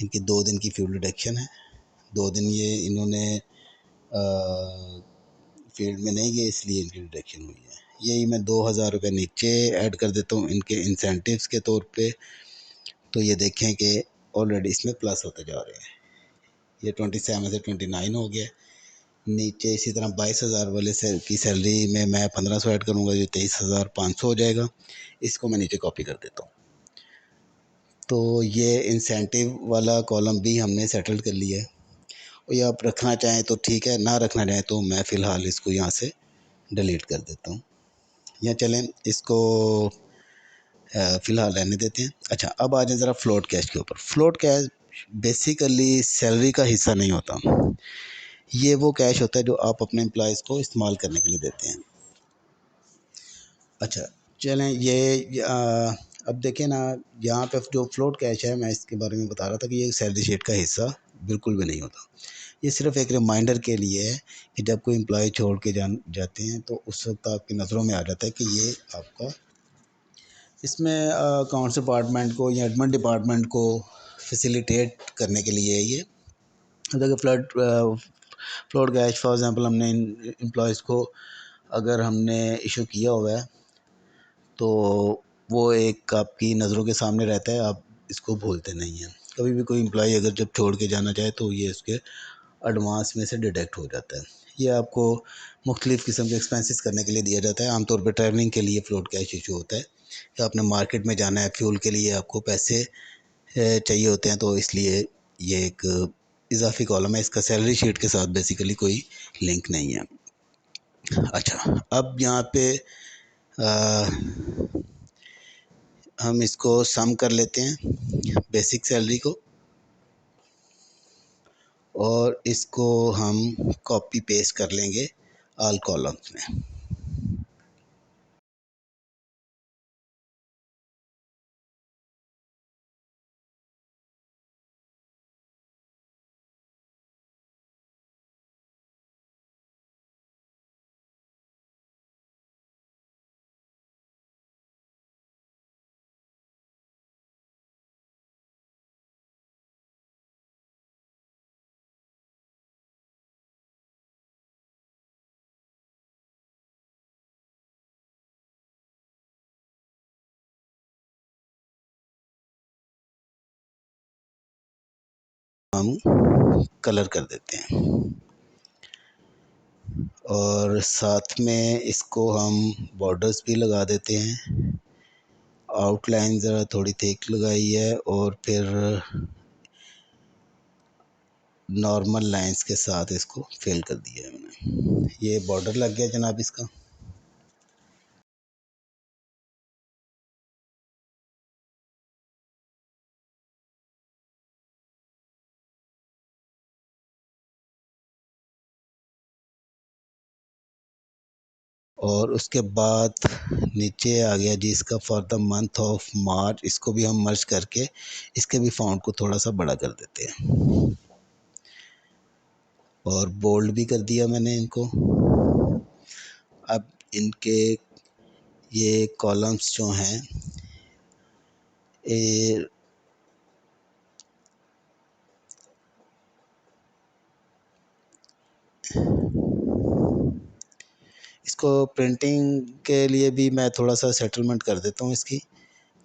इनकी 2 दिन की फ्यूल डिडक्शन है, 2 दिन ये इन्होंने फील्ड में नहीं गए इसलिए इनकी डिडक्शन हुई है। यही मैं 2,000 रुपये नीचे ऐड कर देता हूँ इनके इंसेंटिव्स के तौर पे। तो ये देखें कि ऑलरेडी इसमें प्लस होते जा रहे हैं, ये 27 से 29 हो गया। नीचे इसी तरह 22,000 वाले से की सैलरी में मैं 1,500 ऐड करूँगा, जो 23,500 हो जाएगा। इसको मैं नीचे कॉपी कर देता हूँ। तो ये इंसेंटिव वाला कॉलम भी हमने सेटल कर लिया है। और ये आप रखना चाहें तो ठीक है, ना रखना चाहें तो मैं फ़िलहाल इसको यहाँ से डिलीट कर देता हूँ, या चलें इसको फ़िलहाल रहने देते हैं। अच्छा, अब आ जाए ज़रा फ्लोट कैश के ऊपर। फ्लोट कैश बेसिकली सैलरी का हिस्सा नहीं होता, ये वो कैश होता है जो आप अपने एम्प्लॉयज़ को इस्तेमाल करने के लिए देते हैं। अच्छा, चलें ये अब देखें ना, यहाँ पे जो फ्लोट कैश है, मैं इसके बारे में बता रहा था कि ये सैलरी शीट का हिस्सा बिल्कुल भी नहीं होता। ये सिर्फ एक रिमाइंडर के लिए है कि जब कोई एम्प्लॉय छोड़ के जाते हैं तो उस वक्त आपकी नज़रों में आ जाता है कि ये आपका, इसमें अकाउंट्स डिपार्टमेंट को या एडमिन डिपार्टमेंट को फैसिलिटेट करने के लिए है ये। देखिए फ्लोट कैश फॉर एग्ज़ाम्पल हमने एम्प्लॉयज़ को अगर हमने इशू किया हुआ है तो वो एक आपकी नज़रों के सामने रहता है, आप इसको भूलते नहीं हैं। कभी भी कोई एम्प्लॉय अगर जब छोड़ के जाना चाहे तो ये उसके एडवांस में से डिडक्ट हो जाता है। ये आपको मुख्तलिफ़ किस्म के एक्सपेंसेस करने के लिए दिया जाता है। आमतौर पर ट्रैवलिंग के लिए फ़्लोट कैश इशू होता है कि आपने मार्केट में जाना है, फ्यूल के लिए आपको पैसे चाहिए होते हैं, तो इसलिए ये एक इजाफी कॉलम है, इसका सैलरी शीट के साथ बेसिकली कोई लिंक नहीं है। अच्छा, अब यहाँ पे हम इसको सम कर लेते हैं बेसिक सैलरी को, और इसको हम कॉपी पेस्ट कर लेंगे ऑल कॉलम्स में। हम कलर कर देते हैं और साथ में इसको हम बॉर्डर्स भी लगा देते हैं। आउटलाइन ज़रा थोड़ी थिक लगाई है और फिर नॉर्मल लाइंस के साथ इसको फिल कर दिया है मैंने। ये बॉर्डर लग गया जनाब इसका। और उसके बाद नीचे आ गया जी इसका for the month of March. इसको भी हम मर्ज करके इसके भी फ़ॉन्ट को थोड़ा सा बड़ा कर देते हैं और बोल्ड भी कर दिया मैंने इनको। अब इनके ये कॉलम्स जो हैं ये इसको प्रिंटिंग के लिए भी मैं थोड़ा सा सेटलमेंट कर देता हूँ इसकी,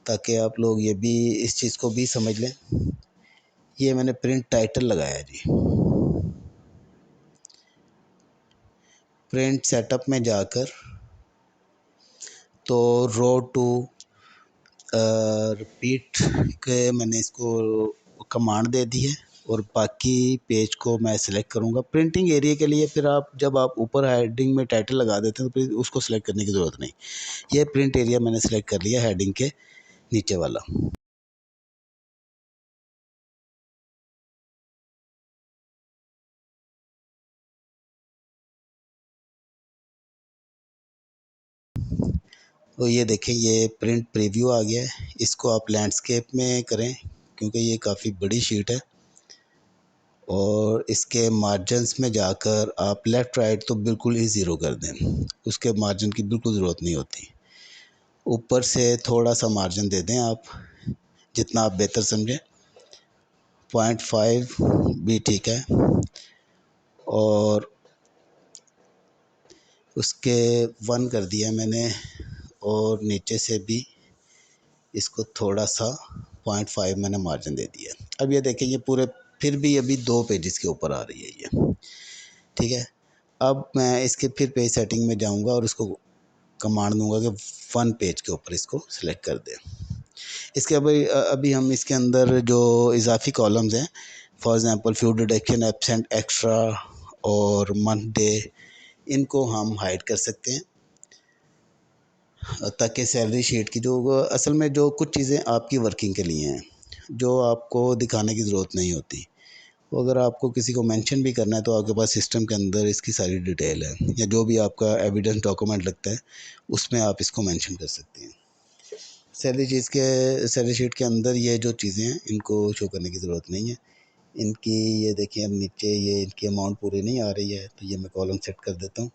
ताकि आप लोग ये भी इस चीज़ को भी समझ लें। ये मैंने प्रिंट टाइटल लगाया जी। प्रिंट सेटअप में जाकर तो रो टू रिपीट के मैंने इसको कमांड दे दी है और बाकी पेज को मैं सिलेक्ट करूँगा प्रिंटिंग एरिया के लिए। फिर आप जब आप ऊपर हेडिंग में टाइटल लगा देते हैं तो फिर उसको सिलेक्ट करने की ज़रूरत नहीं। ये प्रिंट एरिया मैंने सिलेक्ट कर लिया हेडिंग के नीचे वाला। तो ये देखें ये प्रिंट प्रीव्यू आ गया है। इसको आप लैंडस्केप में करें क्योंकि ये काफ़ी बड़ी शीट है। और इसके मार्जिनस में जाकर आप लेफ़्ट राइट तो बिल्कुल ही ज़ीरो कर दें, उसके मार्जिन की बिल्कुल ज़रूरत नहीं होती। ऊपर से थोड़ा सा मार्जिन दे दें आप, जितना आप बेहतर समझें। 0.5 भी ठीक है। और उसके 1 कर दिया मैंने और नीचे से भी इसको थोड़ा सा 0.5 मैंने मार्जिन दे दिया। अब ये देखें ये पूरे फिर भी अभी 2 पेजेस के ऊपर आ रही है ये, ठीक है। अब मैं इसके फिर पेज सेटिंग में जाऊंगा और इसको कमांड दूंगा कि 1 पेज के ऊपर इसको सिलेक्ट कर दें। इसके अभी अभी हम इसके अंदर जो इजाफी कॉलम्स हैं, for example few deduction, absent, extra और मंथ डे, इनको हम हाइड कर सकते हैं ताकि सैलरी शीट की जो असल में जो कुछ चीज़ें आपकी वर्किंग के लिए हैं जो आपको दिखाने की ज़रूरत नहीं होती, वो अगर आपको किसी को मेंशन भी करना है तो आपके पास सिस्टम के अंदर इसकी सारी डिटेल है, या जो भी आपका एविडेंस डॉक्यूमेंट लगता है उसमें आप इसको मेंशन कर सकते हैं। सैलरी शीट के अंदर ये जो चीज़ें हैं इनको शो करने की ज़रूरत नहीं है। इनकी ये देखिए अब नीचे ये इनकी अमाउंट पूरी नहीं आ रही है तो ये मैं कॉलम सेट कर देता हूँ।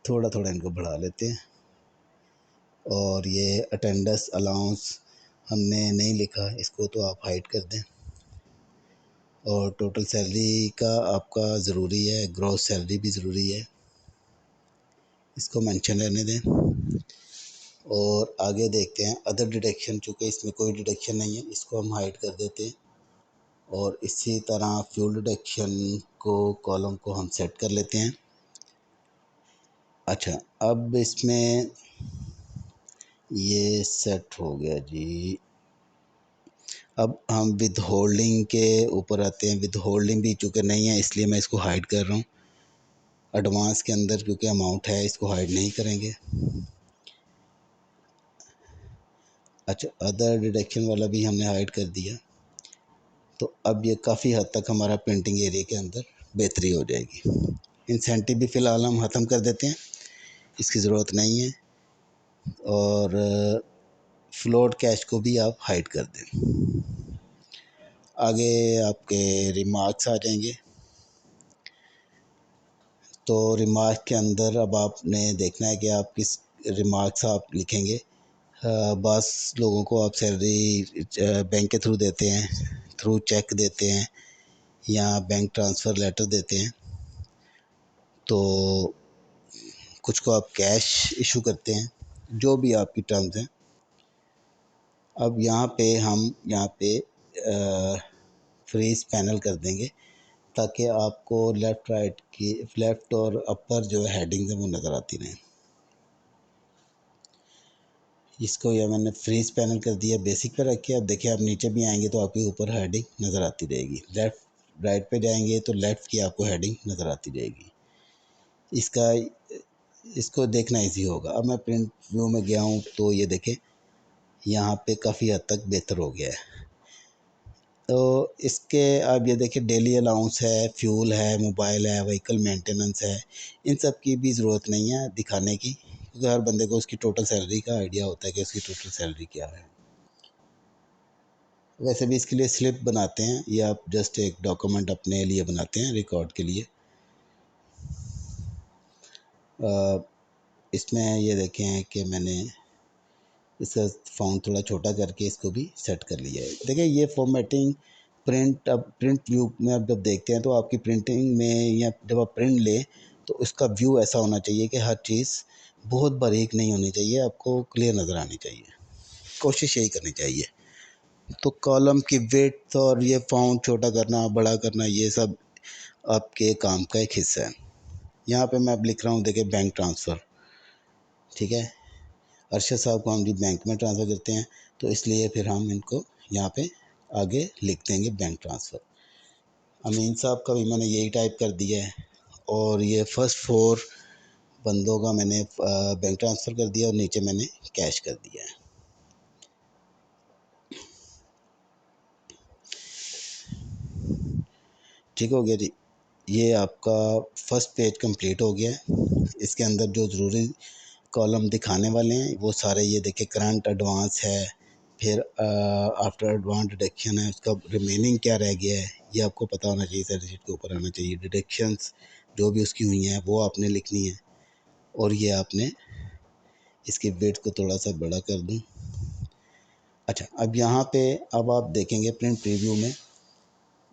थोड़ा थोड़ा इनको बढ़ा लेते हैं। और ये अटेंडेंस अलाउंस हमने नहीं लिखा, इसको तो आप हाइड कर दें। और टोटल सैलरी का आपका ज़रूरी है, ग्रॉस सैलरी भी ज़रूरी है, इसको मेंशन रहने दें। और आगे देखते हैं अदर डिडक्शन, चूँकि इसमें कोई डिडक्शन नहीं है इसको हम हाइड कर देते हैं। और इसी तरह फ्यूल डिडक्शन को कॉलम को हम सेट कर लेते हैं। अच्छा, अब इसमें ये सेट हो गया जी। अब हम विद होल्डिंग के ऊपर आते हैं। विद होल्डिंग भी चूँकि नहीं है इसलिए मैं इसको हाइड कर रहा हूँ। एडवांस के अंदर क्योंकि अमाउंट है इसको हाइड नहीं करेंगे। अच्छा, अदर डिडक्शन वाला भी हमने हाइड कर दिया। तो अब ये काफ़ी हद तक हमारा प्रिंटिंग एरिया के अंदर बेहतरी हो जाएगी। इंसेंटिव भी फ़िलहाल हम ख़त्म कर देते हैं, इसकी ज़रूरत नहीं है। और फ्लोट कैश को भी आप हाइड कर दें। आगे आपके रिमार्क्स आ जाएंगे। तो रिमार्क के अंदर अब आपने देखना है कि आप किस रिमार्क्स आप लिखेंगे। बस लोगों को आप सैलरी बैंक के थ्रू देते हैं, थ्रू चेक देते हैं या बैंक ट्रांसफ़र लेटर देते हैं, तो कुछ को आप कैश इशू करते हैं, जो भी आपकी टर्म्स हैं। अब यहाँ पे हम फ्रीज पैनल कर देंगे ताकि आपको लेफ़्ट और अपर जो हेडिंग्स हैं वो नज़र आती रहें। इसको यह मैंने फ्रीज पैनल कर दिया, बेसिक पे रख के। अब देखिए आप नीचे भी आएंगे तो आपके ऊपर हेडिंग नज़र आती रहेगी, लेफ़्ट राइट पे जाएंगे तो लेफ़्ट की आपको हेडिंग नज़र आती रहेगी। इसका इसको देखना इजी होगा। अब मैं प्रिंट व्यू में गया हूँ तो ये देखें यहाँ पे काफ़ी हद तक बेहतर हो गया है। तो इसके अब ये देखिए डेली अलाउंस है, फ्यूल है, मोबाइल है, व्हीकल मेंटेनेंस है, इन सब की भी ज़रूरत नहीं है दिखाने की, क्योंकि हर बंदे को उसकी टोटल सैलरी का आइडिया होता है कि उसकी टोटल सैलरी क्या है। वैसे भी इसके लिए स्लिप बनाते हैं, ये आप जस्ट एक डॉक्यूमेंट अपने लिए बनाते हैं रिकॉर्ड के लिए। इसमें ये देखें कि मैंने इसका फ़ॉन्ट थोड़ा छोटा करके इसको भी सेट कर लिया है। देखिए ये फॉर्मेटिंग अब प्रिंट व्यू में आप जब देखते हैं तो आपकी प्रिंटिंग में या जब आप प्रिंट लें तो उसका व्यू ऐसा होना चाहिए कि हर चीज़ बहुत बारीक नहीं होनी चाहिए, आपको क्लियर नज़र आनी चाहिए, कोशिश यही करनी चाहिए। तो कॉलम की विड्थ और ये फ़ॉन्ट छोटा करना बड़ा करना ये सब आपके काम का एक हिस्सा है। यहाँ पे मैं अब लिख रहा हूँ, देखिए बैंक ट्रांसफ़र, ठीक है। अरशद साहब को हम जी बैंक में ट्रांसफ़र करते हैं तो इसलिए फिर हम इनको यहाँ पे आगे लिख देंगे बैंक ट्रांसफ़र। अमीन साहब का भी मैंने यही टाइप कर दिया है और ये फर्स्ट 4 बंदों का मैंने बैंक ट्रांसफ़र कर दिया और नीचे मैंने कैश कर दिया है। ठीक हो गया जी। ये आपका फर्स्ट पेज कंप्लीट हो गया है। इसके अंदर जो ज़रूरी कॉलम दिखाने वाले हैं वो सारे ये देखिए करंट एडवांस है, फिर आफ्टर एडवांस डिडक्शन है, उसका रिमेनिंग क्या रह गया है ये आपको पता होना चाहिए, सैलरी शीट के ऊपर आना चाहिए। डिडक्शंस जो भी उसकी हुई हैं वो आपने लिखनी है और ये आपने इसकी वेट को थोड़ा सा बड़ा कर दूँ। अच्छा, अब यहाँ पे अब आप देखेंगे प्रिंट प्रीव्यू में,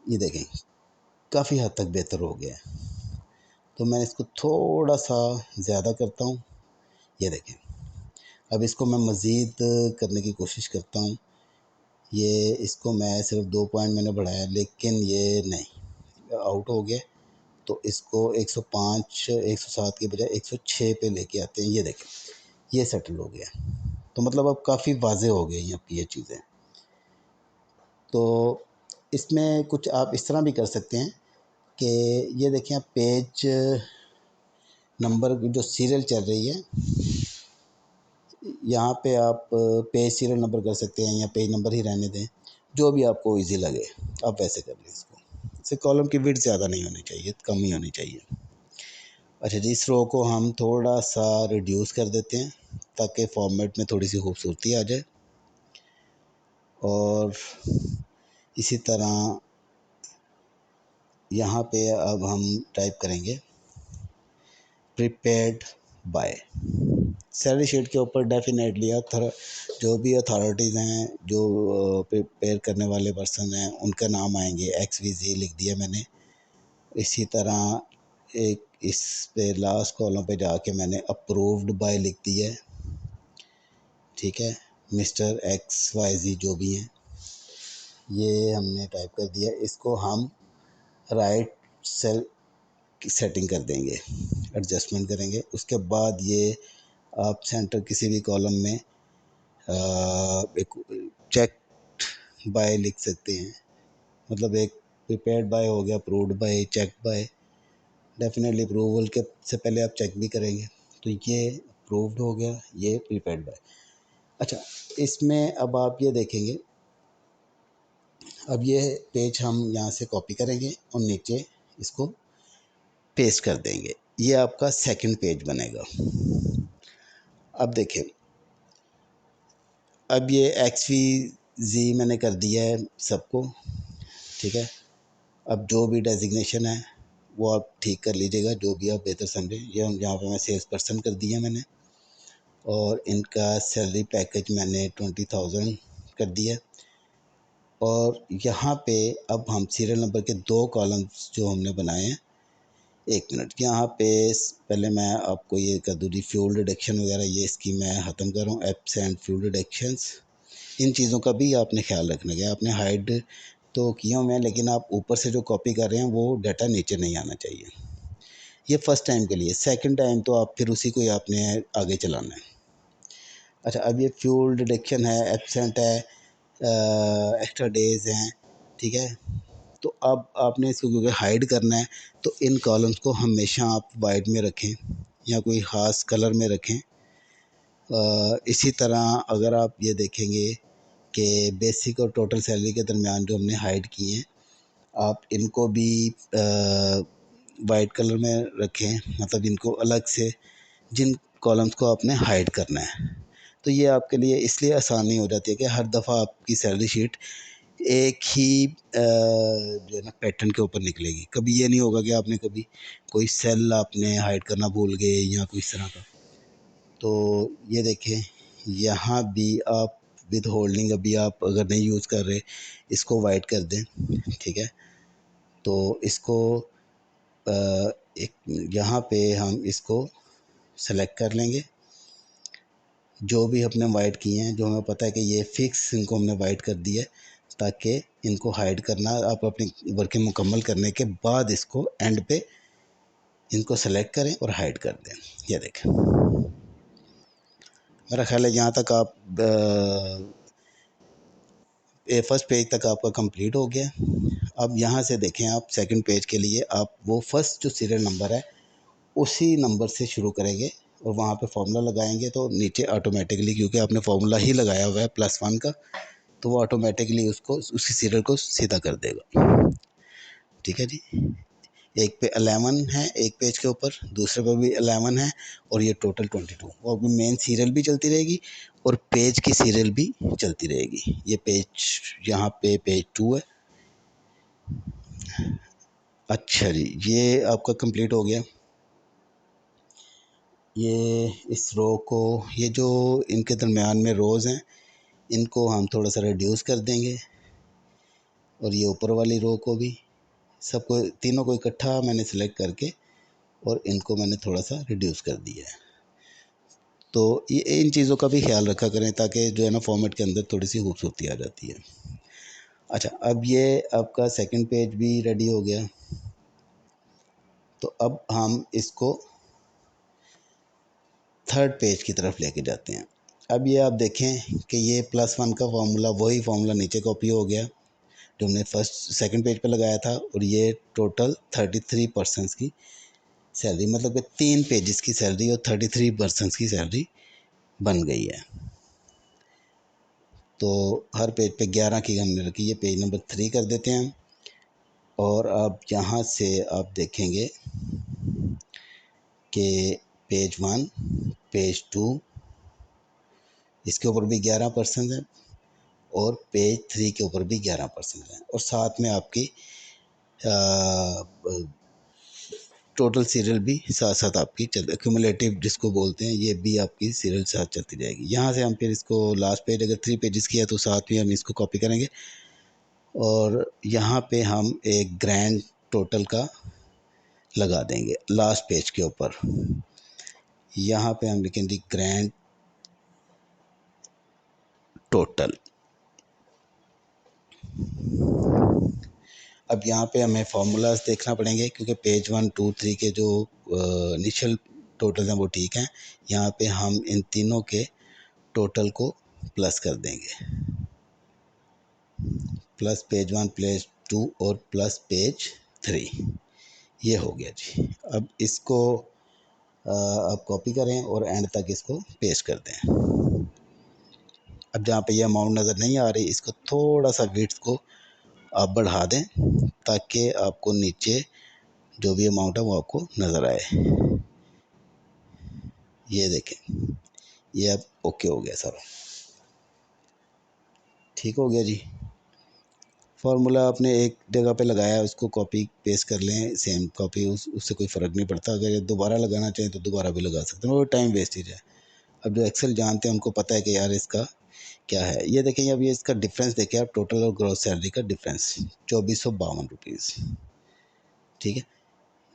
ये देखें काफ़ी हद तक बेहतर हो गया है। तो मैं इसको थोड़ा सा ज़्यादा करता हूँ, ये देखें। अब इसको मैं मज़ीद करने की कोशिश करता हूँ। ये इसको मैं सिर्फ 2 पॉइंट मैंने बढ़ाया लेकिन ये नहीं आउट हो गया, तो इसको 105 107 के बजाय 106 पे लेके आते हैं। ये देखें ये सेटल हो गया, तो मतलब अब काफ़ी वाज़ेह हो गई हैं अब ये चीज़ें। तो इसमें कुछ आप इस तरह भी कर सकते हैं कि ये देखें आप पेज नंबर जो सीरियल चल रही है यहाँ पे आप पेज सीरियल नंबर कर सकते हैं या पेज नंबर ही रहने दें, जो भी आपको इजी लगे आप वैसे कर लें इसको। इससे कॉलम की विड्थ ज़्यादा नहीं होनी चाहिए, कम ही होनी चाहिए। अच्छा जी, इस रो को हम थोड़ा सा रिड्यूस कर देते हैं ताकि फॉर्मेट में थोड़ी सी खूबसूरती आ जाए। और इसी तरह यहाँ पे अब हम टाइप करेंगे प्रिपेयर्ड बाय। सैलरी शीट के ऊपर डेफिनेटली जो भी अथॉरिटीज़ हैं, जो प्रिपेयर करने वाले पर्सन हैं, उनका नाम आएंगे। XYZ लिख दिया मैंने। इसी तरह एक इस पे लास्ट कॉलम पे जाके मैंने अप्रूव्ड बाय लिख दिया है, ठीक है। मिस्टर XYZ जो भी हैं ये हमने टाइप कर दिया। इसको हम राइट सेल की सेटिंग कर देंगे, एडजस्टमेंट करेंगे। उसके बाद ये आप सेंटर किसी भी कॉलम में एक चेक बाय लिख सकते हैं, मतलब एक प्रिपेयर्ड बाय हो गया, approved by, check by. Definitely approval के से पहले आप चेक भी करेंगे, तो ये अप्रूव्ड हो गया, ये प्रिपेयर्ड बाय। अच्छा, इसमें अब आप ये देखेंगे, अब ये पेज हम यहाँ से कॉपी करेंगे और नीचे इसको पेस्ट कर देंगे। ये आपका सेकंड पेज बनेगा। अब देखें, अब ये XYZ मैंने कर दिया है सबको, ठीक है। अब जो भी डेजिग्नेशन है वो आप ठीक कर लीजिएगा, जो भी आप बेहतर समझें। ये यहाँ पे मैं सेल्स पर्सन कर दिया मैंने, और इनका सैलरी पैकेज मैंने 20,000 कर दिया। और यहाँ पे अब हम सीरियल नंबर के 2 कॉलम्स जो हमने बनाए हैं, एक मिनट, यहाँ पे पहले मैं आपको ये कर दूँ जी फ्यूल डिडक्शन वगैरह, ये इसकी मैं ख़त्म कर रहा हूँ। एब्सेंट फ्यूल डिडक्शंस, इन चीज़ों का भी आपने ख्याल रखना है। आपने हाइड तो किए हुए हैं, लेकिन आप ऊपर से जो कॉपी कर रहे हैं वो डाटा नीचे नहीं आना चाहिए। ये फर्स्ट टाइम के लिए। सेकंड टाइम तो आप फिर उसी को ही आपने आगे चलाना है। अच्छा, अब ये फ्यूल डिडक्शन है, एब्सेंट है, एक्स्ट्रा डेज हैं, ठीक है। तो अब आपने इसको क्योंकि हाइड करना है तो इन कॉलम्स को हमेशा आप वाइट में रखें या कोई ख़ास कलर में रखें। इसी तरह अगर आप ये देखेंगे कि बेसिक और टोटल सैलरी के दरमियान जो हमने हाइड किए हैं, आप इनको भी वाइट कलर में रखें, मतलब इनको अलग से, जिन कॉलम्स को आपने हाइड करना है। तो ये आपके लिए इसलिए आसानी हो जाती है कि हर दफ़ा आपकी सैलरी शीट एक ही जो है ना पैटर्न के ऊपर निकलेगी। कभी ये नहीं होगा कि आपने कभी कोई सेल आपने हाइड करना भूल गए या कोई इस तरह का। तो ये देखें, यहाँ भी आप विद होल्डिंग अभी आप अगर नहीं यूज़ कर रहे, इसको वाइट कर दें, ठीक है। तो इसको एक यहाँ पे हम इसको सेलेक्ट कर लेंगे, जो भी हमने वाइट किए हैं, जो हमें पता है कि ये फ़िक्स, इनको हमने वाइट कर दिया है ताकि इनको हाइड करना, आप अपनी वर्किंग मुकम्मल करने के बाद इसको एंड पे इनको सेलेक्ट करें और हाइड कर दें। ये देखें, मेरा ख्याल है यहाँ तक आप फर्स्ट पेज तक आपका कंप्लीट हो गया। अब यहाँ से देखें, आप सेकंड पेज के लिए आप वो फर्स्ट जो सीरियल नंबर है उसी नंबर से शुरू करेंगे और वहाँ पे फार्मूला लगाएंगे तो नीचे ऑटोमेटिकली, क्योंकि आपने फार्मूला ही लगाया हुआ है +1 का, तो वो ऑटोमेटिकली उसको उसी सीरियल को सीधा कर देगा। ठीक है जी। एक पे 11 है एक पेज के ऊपर, दूसरे पे भी 11 है और ये टोटल 22। वो अभी मेन सीरियल भी चलती रहेगी और पेज की सीरियल भी चलती रहेगी। ये पेज, यहाँ पे पेज 2 है। अच्छा जी, ये आपका कंप्लीट हो गया। ये इस रो को, ये जो इनके दरमियान में रोज़ हैं, इनको हम थोड़ा सा रिड्यूस कर देंगे और ये ऊपर वाली रो को भी, सबको, तीनों को इकट्ठा मैंने सेलेक्ट करके और इनको मैंने थोड़ा सा रिड्यूस कर दिया है। तो ये इन चीज़ों का भी ख्याल रखा करें ताकि जो है ना फॉर्मेट के अंदर थोड़ी सी खूबसूरती आ जाती है। अच्छा, अब ये आपका सेकंड पेज भी रेडी हो गया। तो अब हम इसको थर्ड पेज की तरफ लेके जाते हैं। अब ये आप देखें कि ये +1 का फार्मूला, वही फार्मूला नीचे कॉपी हो गया जो हमने फर्स्ट सेकंड पेज पे लगाया था, और ये टोटल 33 पर्सनस की सैलरी, मतलब कि 3 पेजेस की सैलरी और 33 पर्सनस की सैलरी बन गई है। तो हर पेज पे 11 की हमने रखी, ये पेज नंबर 3 कर देते हैं। और अब यहाँ से आप देखेंगे कि पेज 1, पेज 2, इसके ऊपर भी 11% है और पेज 3 के ऊपर भी 11% है, और साथ में आपकी टोटल सीरियल भी साथ साथ आपकी क्यूमुलेटिव जिसको बोलते हैं, ये भी आपकी सीरियल साथ चलती जाएगी। यहाँ से हम फिर इसको लास्ट पेज, अगर 3 पेजेस किया तो साथ में हम इसको कॉपी करेंगे और यहाँ पे हम एक ग्रैंड टोटल का लगा देंगे लास्ट पेज के ऊपर। यहाँ पे हम लिखेंगे ग्रैंड टोटल। अब यहाँ पे हमें फार्मूलाज देखना पड़ेंगे क्योंकि पेज 1, 2, 3 के जो इनिशियल टोटल हैं वो ठीक हैं। यहाँ पे हम इन तीनों के टोटल को प्लस कर देंगे, प्लस पेज 1, पेज 2 और प्लस पेज 3। ये हो गया जी। अब इसको आप कॉपी करें और एंड तक इसको पेस्ट कर दें। अब जहाँ पे ये अमाउंट नज़र नहीं आ रही, इसको थोड़ा सा विड्थ को आप बढ़ा दें ताकि आपको नीचे जो भी अमाउंट है वो आपको नज़र आए। ये देखें, ये अब ओके हो गया सर, ठीक हो गया जी। फार्मूला आपने एक जगह पे लगाया, उसको कॉपी पेस्ट कर लें, सेम कॉपी, उससे कोई फ़र्क नहीं पड़ता। अगर ये दोबारा लगाना चाहें तो दोबारा भी लगा सकते हैं, वो टाइम वेस्टेज है। अब जो एक्सेल जानते हैं उनको पता है कि यार इसका क्या है। ये देखें, अब ये इसका डिफरेंस देखें आप, टोटल और ग्रॉस सैलरी का डिफरेंस 2452 रुपीज़। ठीक है,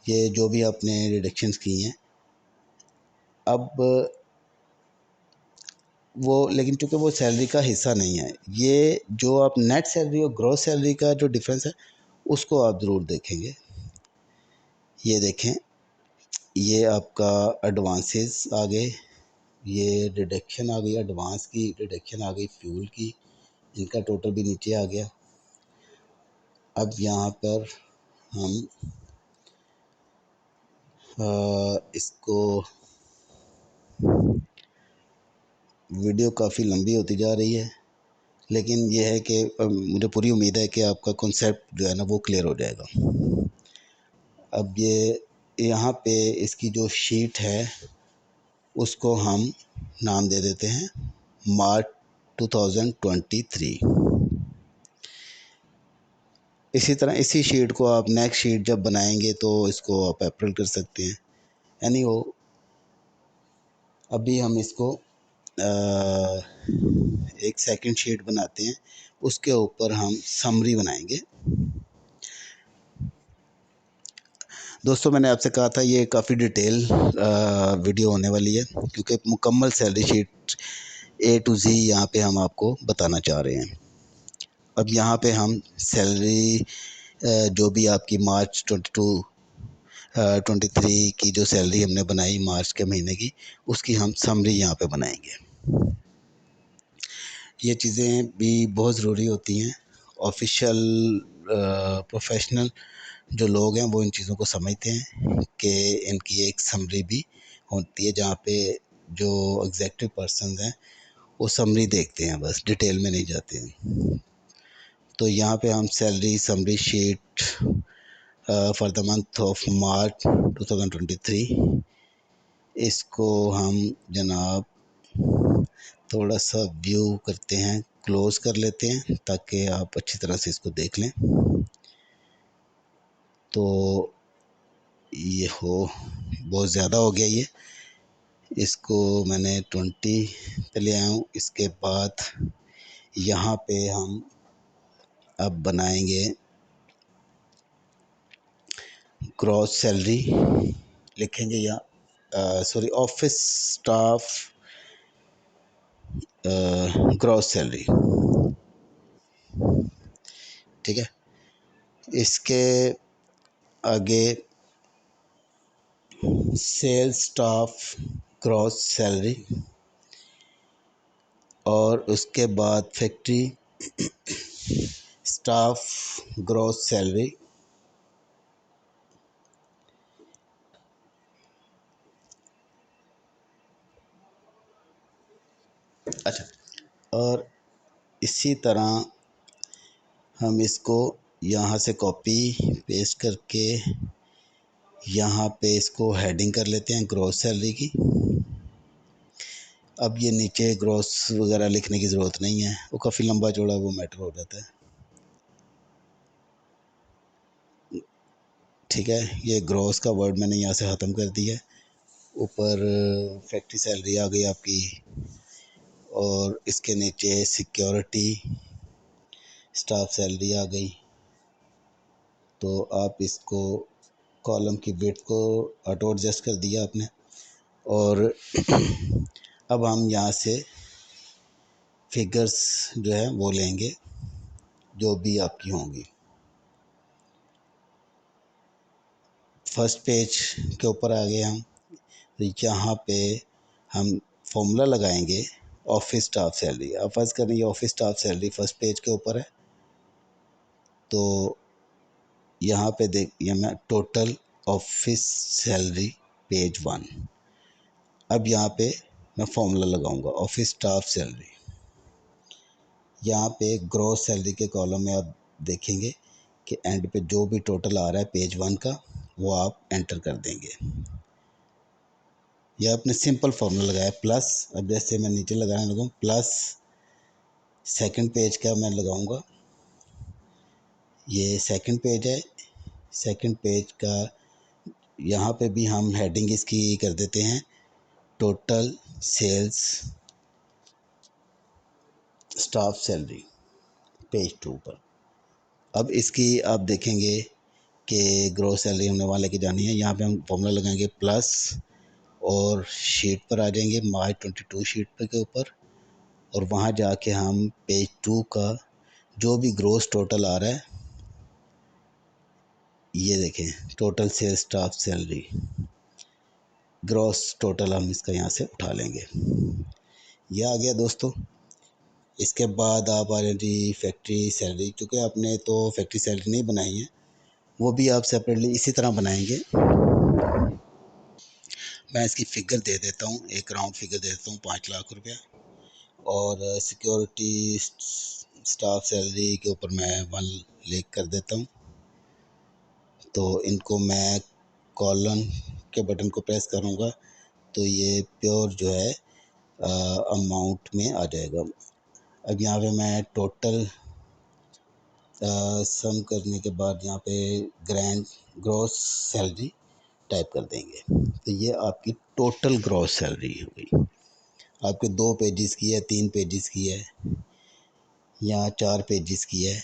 ये जो भी आपने रिडक्शंस की हैं। अब वो, लेकिन चूँकि वो सैलरी का हिस्सा नहीं है, ये जो आप नेट सैलरी और ग्रॉस सैलरी का जो डिफरेंस है उसको आप ज़रूर देखेंगे। ये देखें, ये आपका एडवांसेस आ गए, ये डिडक्शन आ गई, एडवांस की डिडक्शन आ गई, फ्यूल की, इनका टोटल भी नीचे आ गया। अब यहाँ पर हम इसको, वीडियो काफ़ी लंबी होती जा रही है, लेकिन ये है कि मुझे पूरी उम्मीद है कि आपका कॉन्सेप्ट जो है ना वो क्लियर हो जाएगा। अब ये यहाँ पे इसकी जो शीट है उसको हम नाम दे देते हैं मार्च 2023। इसी तरह इसी शीट को आप नेक्स्ट शीट जब बनाएंगे तो इसको आप अप्रैल कर सकते हैं। यानी वो अभी हम इसको एक सेकंड शीट बनाते हैं, उसके ऊपर हम समरी बनाएंगे। दोस्तों, मैंने आपसे कहा था ये काफ़ी डिटेल वीडियो होने वाली है, क्योंकि मुकम्मल सैलरी शीट ए टू ज़ी यहाँ पे हम आपको बताना चाह रहे हैं। अब यहाँ पे हम सैलरी जो भी आपकी मार्च 23 की जो सैलरी हमने बनाई मार्च के महीने की, उसकी हम समरी यहाँ पे बनाएंगे। ये चीज़ें भी बहुत ज़रूरी होती हैं। ऑफिशियल प्रोफेशनल जो लोग हैं वो इन चीज़ों को समझते हैं कि इनकी एक समरी भी होती है, जहाँ पे जो एग्जेक्टिव पर्सन हैं वो समरी देखते हैं, बस डिटेल में नहीं जाते हैं। तो यहाँ पे हम salary summary sheet for the month of March 2023, इसको हम जनाब थोड़ा सा व्यू करते हैं, क्लोज कर लेते हैं ताकि आप अच्छी तरह से इसको देख लें। तो ये बहुत ज़्यादा हो गया ये, इसको मैंने 20 पे ले आया हूँ। इसके बाद यहाँ पे हम अब बनाएंगे ग्रॉस सैलरी, लिखेंगे या sorry office staff gross salary, ठीक है। इसके आगे सेल्स स्टाफ ग्रॉस सैलरी, और उसके बाद फैक्ट्री स्टाफ ग्रॉस सैलरी, अच्छा। और इसी तरह हम इसको यहाँ से कॉपी पेस्ट करके यहाँ पे इसको हेडिंग कर लेते हैं ग्रॉस सैलरी की। अब ये नीचे ग्रॉस वगैरह लिखने की ज़रूरत नहीं है, वो काफ़ी लंबा चौड़ा वो मैटर हो जाता है, ठीक है। ये ग्रॉस का वर्ड मैंने यहाँ से ख़त्म कर दिया है। ऊपर फैक्ट्री सैलरी आ गई आपकी, और इसके नीचे सिक्योरिटी स्टाफ सैलरी आ गई। तो आप इसको कॉलम की विड्थ को ऑटो एडजस्ट कर दिया आपने, और अब हम यहाँ से फिगर्स जो है वो लेंगे जो भी आपकी होंगी। फर्स्ट पेज के ऊपर आ गए हम, तो यहाँ पे हम फॉर्मूला लगाएंगे ऑफिस स्टाफ सैलरी। अब फर्स्ट करें ये office staff salary first page के ऊपर है, तो यहाँ पे देख ये मैं टोटल ऑफिस सैलरी पेज 1। अब यहाँ पे मैं फॉर्मूला लगाऊंगा ऑफिस स्टाफ सैलरी। यहाँ पे ग्रॉस सैलरी के कॉलम में आप देखेंगे कि एंड पे जो भी टोटल आ रहा है पेज 1 का वो आप एंटर कर देंगे। यह आपने सिंपल फार्मूला लगाया प्लस, अब जैसे मैं नीचे लगाने लगूँ प्लस सेकंड पेज का मैं लगाऊंगा, ये सेकंड पेज है। सेकंड पेज का यहाँ पे भी हम हेडिंग इसकी कर देते हैं total sales staff salary page 2 पर। अब इसकी आप देखेंगे कि ग्रॉस सैलरी हमने वहाँ लेके जानी है। यहाँ पे हम फॉर्मूला लगाएंगे प्लस, और शीट पर आ जाएंगे मार्च 22 शीट पर के ऊपर, और वहाँ जाके हम पेज 2 का जो भी ग्रॉस टोटल आ रहा है, ये देखें total sales staff salary gross total हम इसका यहाँ से उठा लेंगे। ये आ गया दोस्तों। इसके बाद आप आ रही फैक्ट्री सैलरी, क्योंकि आपने तो फैक्ट्री सैलरी नहीं बनाई है, वो भी आप सेपरेटली इसी तरह बनाएंगे। मैं इसकी फ़िगर दे देता हूँ, एक राउंड फिगर दे देता हूँ 5 लाख रुपया। और सिक्योरिटी स्टाफ सैलरी के ऊपर मैं 1 लिख कर देता हूँ। तो इनको मैं कॉलन के बटन को प्रेस करूँगा तो ये प्योर जो है अमाउंट में आ जाएगा। अब यहाँ पे मैं टोटल सम करने के बाद यहाँ पे ग्रैंड ग्रॉस सैलरी टाइप कर देंगे। तो ये आपकी टोटल ग्रॉस सैलरी हो गई। आपके 2 पेजेस की है, 3 पेजेस की है या 4 पेजेस की है,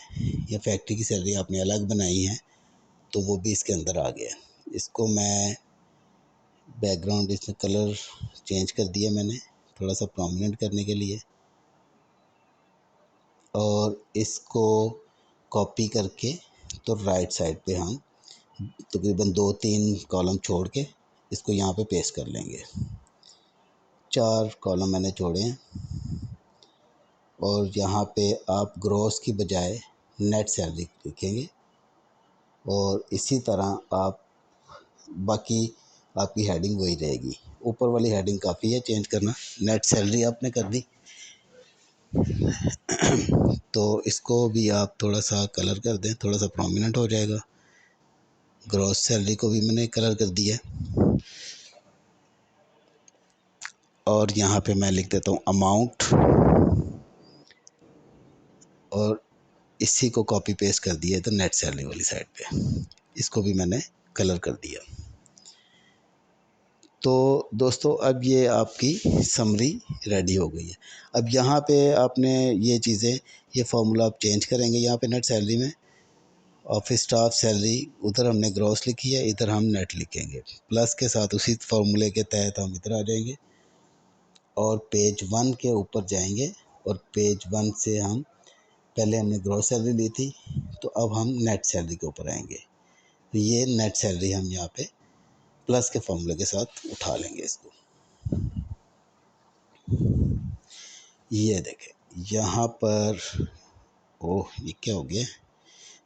या फैक्ट्री की सैलरी आपने अलग बनाई है तो वो भी इसके अंदर आ गया। इसको मैं बैकग्राउंड इसमें कलर चेंज कर दिया मैंने थोड़ा सा प्रोमिनेंट करने के लिए, और इसको कॉपी करके तो राइट साइड पे हम तकरीबन 2-3 कॉलम छोड़ के इसको यहाँ पे पेस्ट कर लेंगे। 4 कॉलम मैंने छोड़े हैं और यहाँ पे आप ग्रॉस की बजाय नेट सैलरी लिखेंगे और इसी तरह आप बाकी आपकी हेडिंग वही रहेगी। ऊपर वाली हेडिंग काफ़ी है चेंज करना, नेट सैलरी आपने कर दी तो इसको भी आप थोड़ा सा कलर कर दें, थोड़ा सा प्रोमिनेंट हो जाएगा। ग्रॉस सैलरी को भी मैंने कलर कर दिया है और यहाँ पे मैं लिख देता हूँ अमाउंट, और इसी को कॉपी पेस्ट कर दिया तो नेट सैलरी वाली साइड पे इसको भी मैंने कलर कर दिया। तो दोस्तों अब ये आपकी समरी रेडी हो गई है। अब यहाँ पे आपने ये चीज़ें, ये फार्मूला आप चेंज करेंगे। यहाँ पे नेट सैलरी में ऑफिस स्टाफ सैलरी उधर हमने ग्रॉस लिखी है, इधर हम नेट लिखेंगे प्लस के साथ उसी फार्मूले के तहत हम इधर आ जाएंगे और पेज 1 के ऊपर जाएंगे और पेज 1 से हम पहले हमने ग्रॉस सैलरी ली थी तो अब हम नेट सैलरी के ऊपर आएंगे। तो ये नेट सैलरी हम यहाँ पे प्लस के फॉर्मूले के साथ उठा लेंगे इसको। ये देखें यहाँ पर, ओह ये क्या हो गया,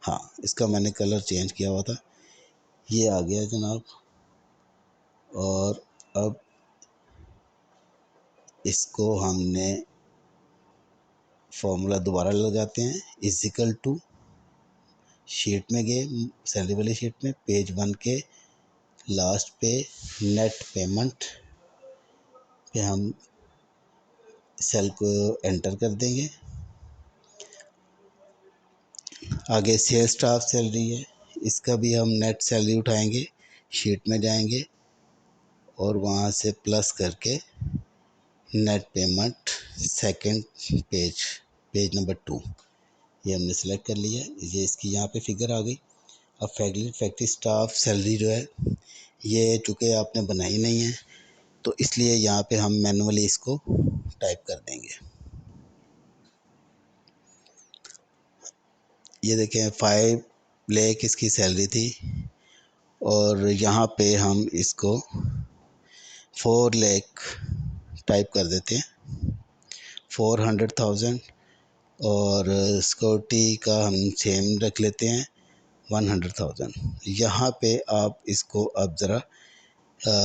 हाँ इसका मैंने कलर चेंज किया हुआ था, ये आ गया जनाब। और अब इसको हमने फॉर्मूला दोबारा लगाते हैं, इजिकल टू शीट में गए सैलरी वाली शीट में, पेज 1 के लास्ट पे नेट पेमेंट पे हम सेल को एंटर कर देंगे। आगे सेल्स स्टाफ सैलरी है, इसका भी हम नेट सैलरी उठाएंगे, शीट में जाएंगे और वहाँ से प्लस करके net payment second page, page number 2 ये हमने सेलेक्ट कर लिया। ये इसकी यहाँ पे फिगर आ गई। अब फैक्ट्री स्टाफ सैलरी जो है ये चूँकि आपने बनाई नहीं है तो इसलिए यहाँ पे हम मैनुअली इसको टाइप कर देंगे। ये देखें 5 लाख इसकी सैलरी थी और यहाँ पे हम इसको 4 लाख टाइप कर देते हैं, 400,000, और सिक्योरिटी का हम सेम रख लेते हैं 100,000। यहाँ पे आप इसको अब ज़रा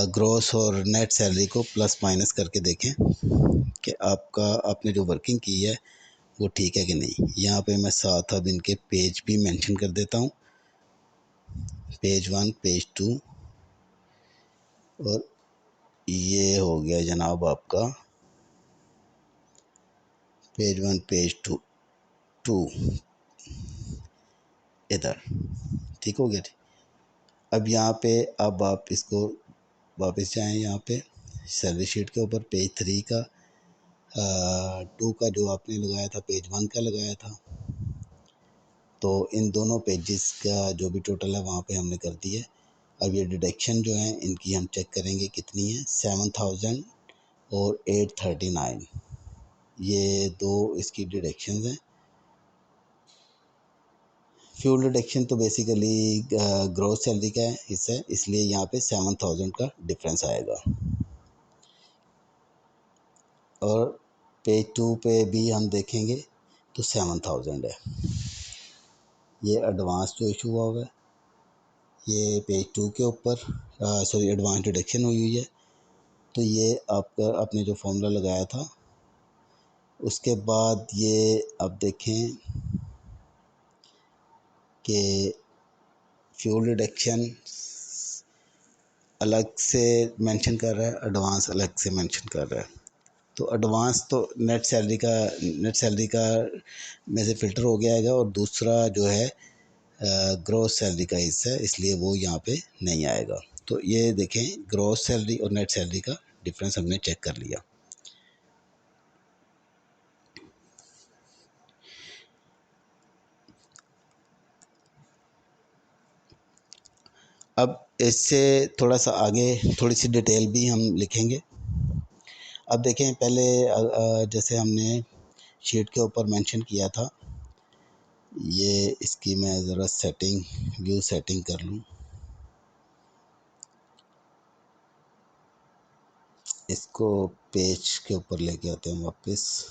ग्रॉस और नेट सैलरी को प्लस माइनस करके देखें कि आपने जो वर्किंग की है वो ठीक है कि नहीं। यहाँ पे मैं साथ अब इनके पेज भी मेंशन कर देता हूँ, पेज 1, पेज 2, और ये हो गया जनाब आपका पेज 1 पेज 2 इधर, ठीक हो गया। अब यहाँ पे अब आप इसको वापस जाएं, यहाँ पे सैलरी शीट के ऊपर पेज 3 का 2 का जो आपने लगाया था पेज 1 का लगाया था, तो इन दोनों पेजेस का जो भी टोटल है वहाँ पे हमने कर दिया। अब ये डिडक्शन जो है इनकी हम चेक करेंगे कितनी है, 7,000 और 839। ये दो इसकी डिडक्शन हैं। फ्यूल डिडक्शन तो बेसिकली ग्रॉस सैलरी का हिस्सा है, इसलिए यहाँ पे 7,000 का डिफरेंस आएगा। और पेज 2 पे भी हम देखेंगे तो 7,000 है। ये एडवांस जो इशू हुआ है ये पेज 2 के ऊपर सॉरी एडवांस डिडक्शन हुई हुई है। तो ये आपका आपने जो फॉर्मूला लगाया था उसके बाद ये आप देखें कि फ्यूल डिडक्शन अलग से मेंशन कर रहा है, एडवांस अलग से मेंशन कर रहा है। तो एडवांस तो नेट सैलरी का में से फ़िल्टर हो गया है और दूसरा जो है ग्रॉस सैलरी का हिस्सा है, इसलिए वो यहाँ पे नहीं आएगा। तो ये देखें ग्रॉस सैलरी और नेट सैलरी का डिफरेंस हमने चेक कर लिया। अब इससे थोड़ा सा आगे थोड़ी सी डिटेल भी हम लिखेंगे। अब देखें पहले जैसे हमने शीट के ऊपर मेंशन किया था, ये इसकी मैं ज़रा व्यू सेटिंग कर लूँ। इसको पेज के ऊपर लेके आते हैं वापस।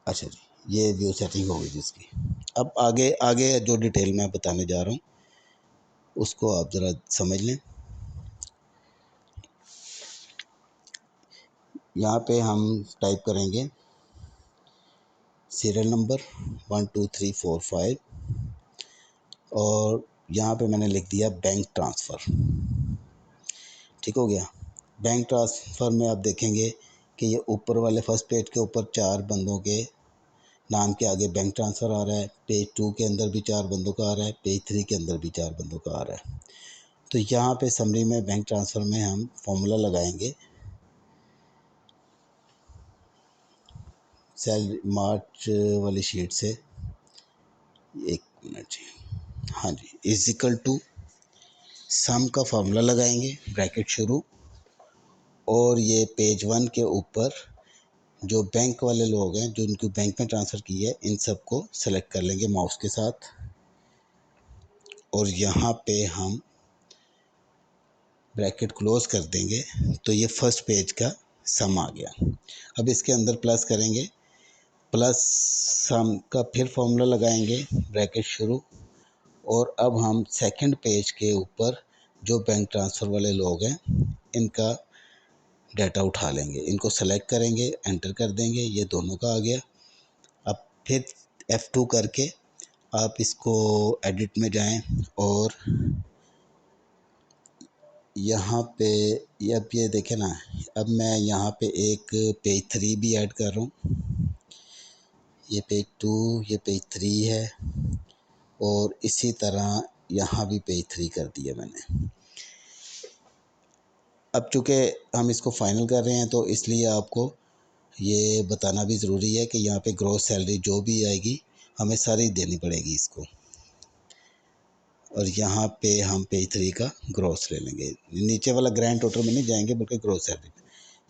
अच्छा जी, ये व्यू सेटिंग हो गई जिसकी। अब आगे आगे जो डिटेल मैं बताने जा रहा हूँ उसको आप ज़रा समझ लें। यहाँ पे हम टाइप करेंगे सीरियल नंबर 12345 और यहाँ पे मैंने लिख दिया बैंक ट्रांसफ़र। ठीक हो गया। बैंक ट्रांसफ़र में आप देखेंगे कि ये ऊपर वाले फर्स्ट पेज के ऊपर 4 बंदों के नाम के आगे बैंक ट्रांसफ़र आ रहा है। पेज 2 के अंदर भी 4 बंदों का आ रहा है, पेज 3 के अंदर भी 4 बंदों का आ रहा है। तो यहाँ पे समरी में बैंक ट्रांसफ़र में हम फॉर्मूला लगाएंगे सैलरी मार्च वाली शीट से। एक मिनट जी, हाँ जी, इज इक्वल टू सम का फार्मूला लगाएंगे ब्रैकेट शुरू, और ये पेज 1 के ऊपर जो बैंक वाले लोग हैं जो उनको बैंक में ट्रांसफ़र की है इन सब को सेलेक्ट कर लेंगे माउस के साथ, और यहाँ पे हम ब्रैकेट क्लोज कर देंगे। तो ये फर्स्ट पेज का सम आ गया। अब इसके अंदर प्लस करेंगे, प्लस सम का फिर फॉर्मूला लगाएंगे ब्रैकेट शुरू, और अब हम सेकंड पेज के ऊपर जो बैंक ट्रांसफ़र वाले लोग हैं इनका डाटा उठा लेंगे, इनको सेलेक्ट करेंगे, एंटर कर देंगे, ये दोनों का आ गया। अब फिर F2 करके आप इसको एडिट में जाएं और यहाँ पे अब ये देखें ना, अब मैं यहाँ पे एक पेज 3 भी ऐड कर रहा हूँ। ये पेज 2, ये पेज 3 है, और इसी तरह यहाँ भी पेज 3 कर दिया मैंने। अब चूँकि हम इसको फाइनल कर रहे हैं तो इसलिए आपको ये बताना भी ज़रूरी है कि यहाँ पे ग्रॉस सैलरी जो भी आएगी हमें सारी देनी पड़ेगी इसको, और यहाँ पे हम पेज 3 का ग्रॉस ले लेंगे। नीचे वाला ग्रैंड टोटल में नहीं जाएंगे बल्कि ग्रॉस सैलरी।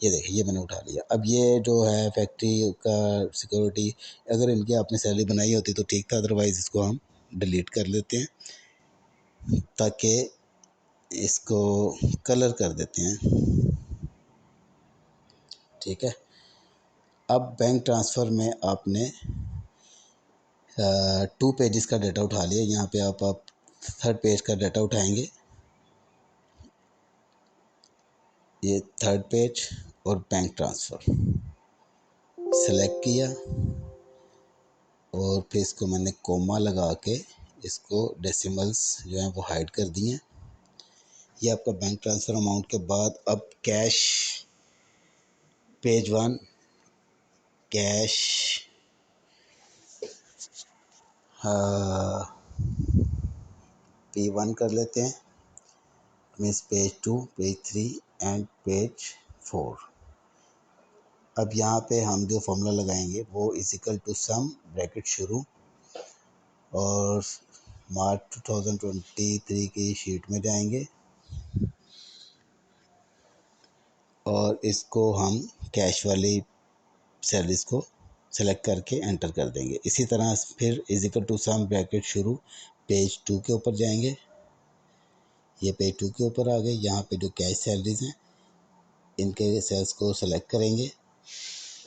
ये देखिए ये मैंने उठा लिया। अब ये जो है फैक्ट्री का सिक्योरिटी, अगर इनकी आपने सैलरी बनाई होती तो ठीक था, अदरवाइज़ इसको हम डिलीट कर लेते हैं ताकि इसको कलर कर देते हैं। ठीक है। अब बैंक ट्रांसफ़र में आपने 2 पेजेस का डाटा उठा लिया। यहाँ पे आप थर्ड पेज का डाटा उठाएंगे, ये थर्ड पेज और बैंक ट्रांसफ़र सेलेक्ट किया, और फिर इसको मैंने कोमा लगा के इसको डेसिमल्स जो हैं वो हाइड कर दिए। ये आपका बैंक ट्रांसफ़र अमाउंट के बाद अब कैश पेज 1 कैश P1 कर लेते हैं, means page 2, page 3 and page 4। अब यहाँ पे हम जो फॉर्मूला लगाएंगे वो is equal to sum bracket शुरू, और मार्च 2023 की शीट में जाएंगे और इसको हम कैश वाली सैलरीज को सेलेक्ट करके एंटर कर देंगे। इसी तरह फिर is equal to sum bracket शुरू, पेज 2 के ऊपर जाएंगे। ये पेज 2 के ऊपर आ गए। यहाँ पे जो कैश सैलरीज हैं इनके सेल्स को सेलेक्ट करेंगे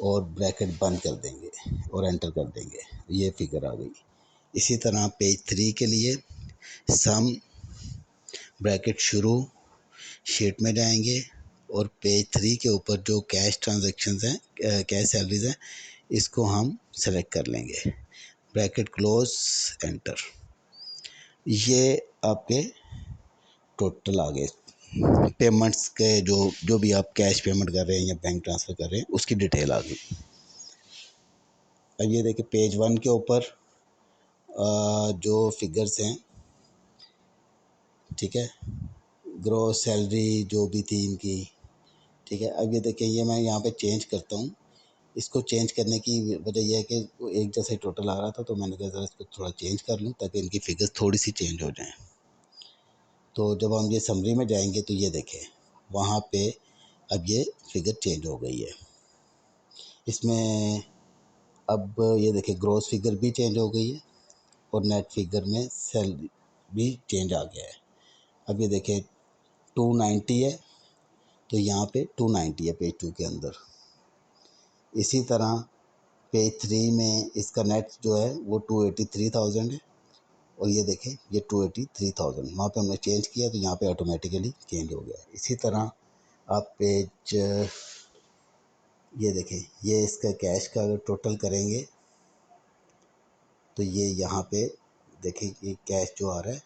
और ब्रैकेट बंद कर देंगे और एंटर कर देंगे। ये फिगर आ गई। इसी तरह पेज 3 के लिए सम ब्रैकेट शुरू, शीट में जाएंगे और पेज 3 के ऊपर जो कैश ट्रांजैक्शंस हैं, कैश सैलरीज हैं, इसको हम सेलेक्ट कर लेंगे। Bracket close, enter. ये आपके टोटल आ गए पेमेंट्स के, जो भी आप कैश पेमेंट कर रहे हैं या बैंक ट्रांसफ़र कर रहे हैं उसकी डिटेल आ गई। अब ये देखिए पेज 1 के ऊपर जो फिगर्स हैं, ठीक है, ग्रॉस सैलरी जो भी थी इनकी, ठीक है। अब ये देखिए ये मैं यहाँ पे चेंज करता हूँ। इसको चेंज करने की वजह यह है कि एक जैसा ही टोटल आ रहा था, तो मैंने कहा ज़रा इसको थोड़ा चेंज कर लूँ ताकि इनकी फिगर्स थोड़ी सी चेंज हो जाएं। तो जब हम ये समरी में जाएंगे तो ये देखें वहाँ पे अब ये फिगर चेंज हो गई है। इसमें अब ये देखें ग्रॉस फिगर भी चेंज हो गई है और नेट फिगर में सैलरी भी चेंज आ गया है। अब ये देखें 290 है, तो यहाँ पे 290 है पेज 2 के अंदर। इसी तरह पेज 3 में इसका नेट जो है वो 283,000 है और ये देखें ये 283,000 वहाँ पे हमने चेंज किया तो यहाँ पे ऑटोमेटिकली चेंज हो गया। इसी तरह आप पेज ये देखें ये इसका कैश का अगर टोटल करेंगे तो ये यहाँ पे देखें ये कैश जो आ रहा है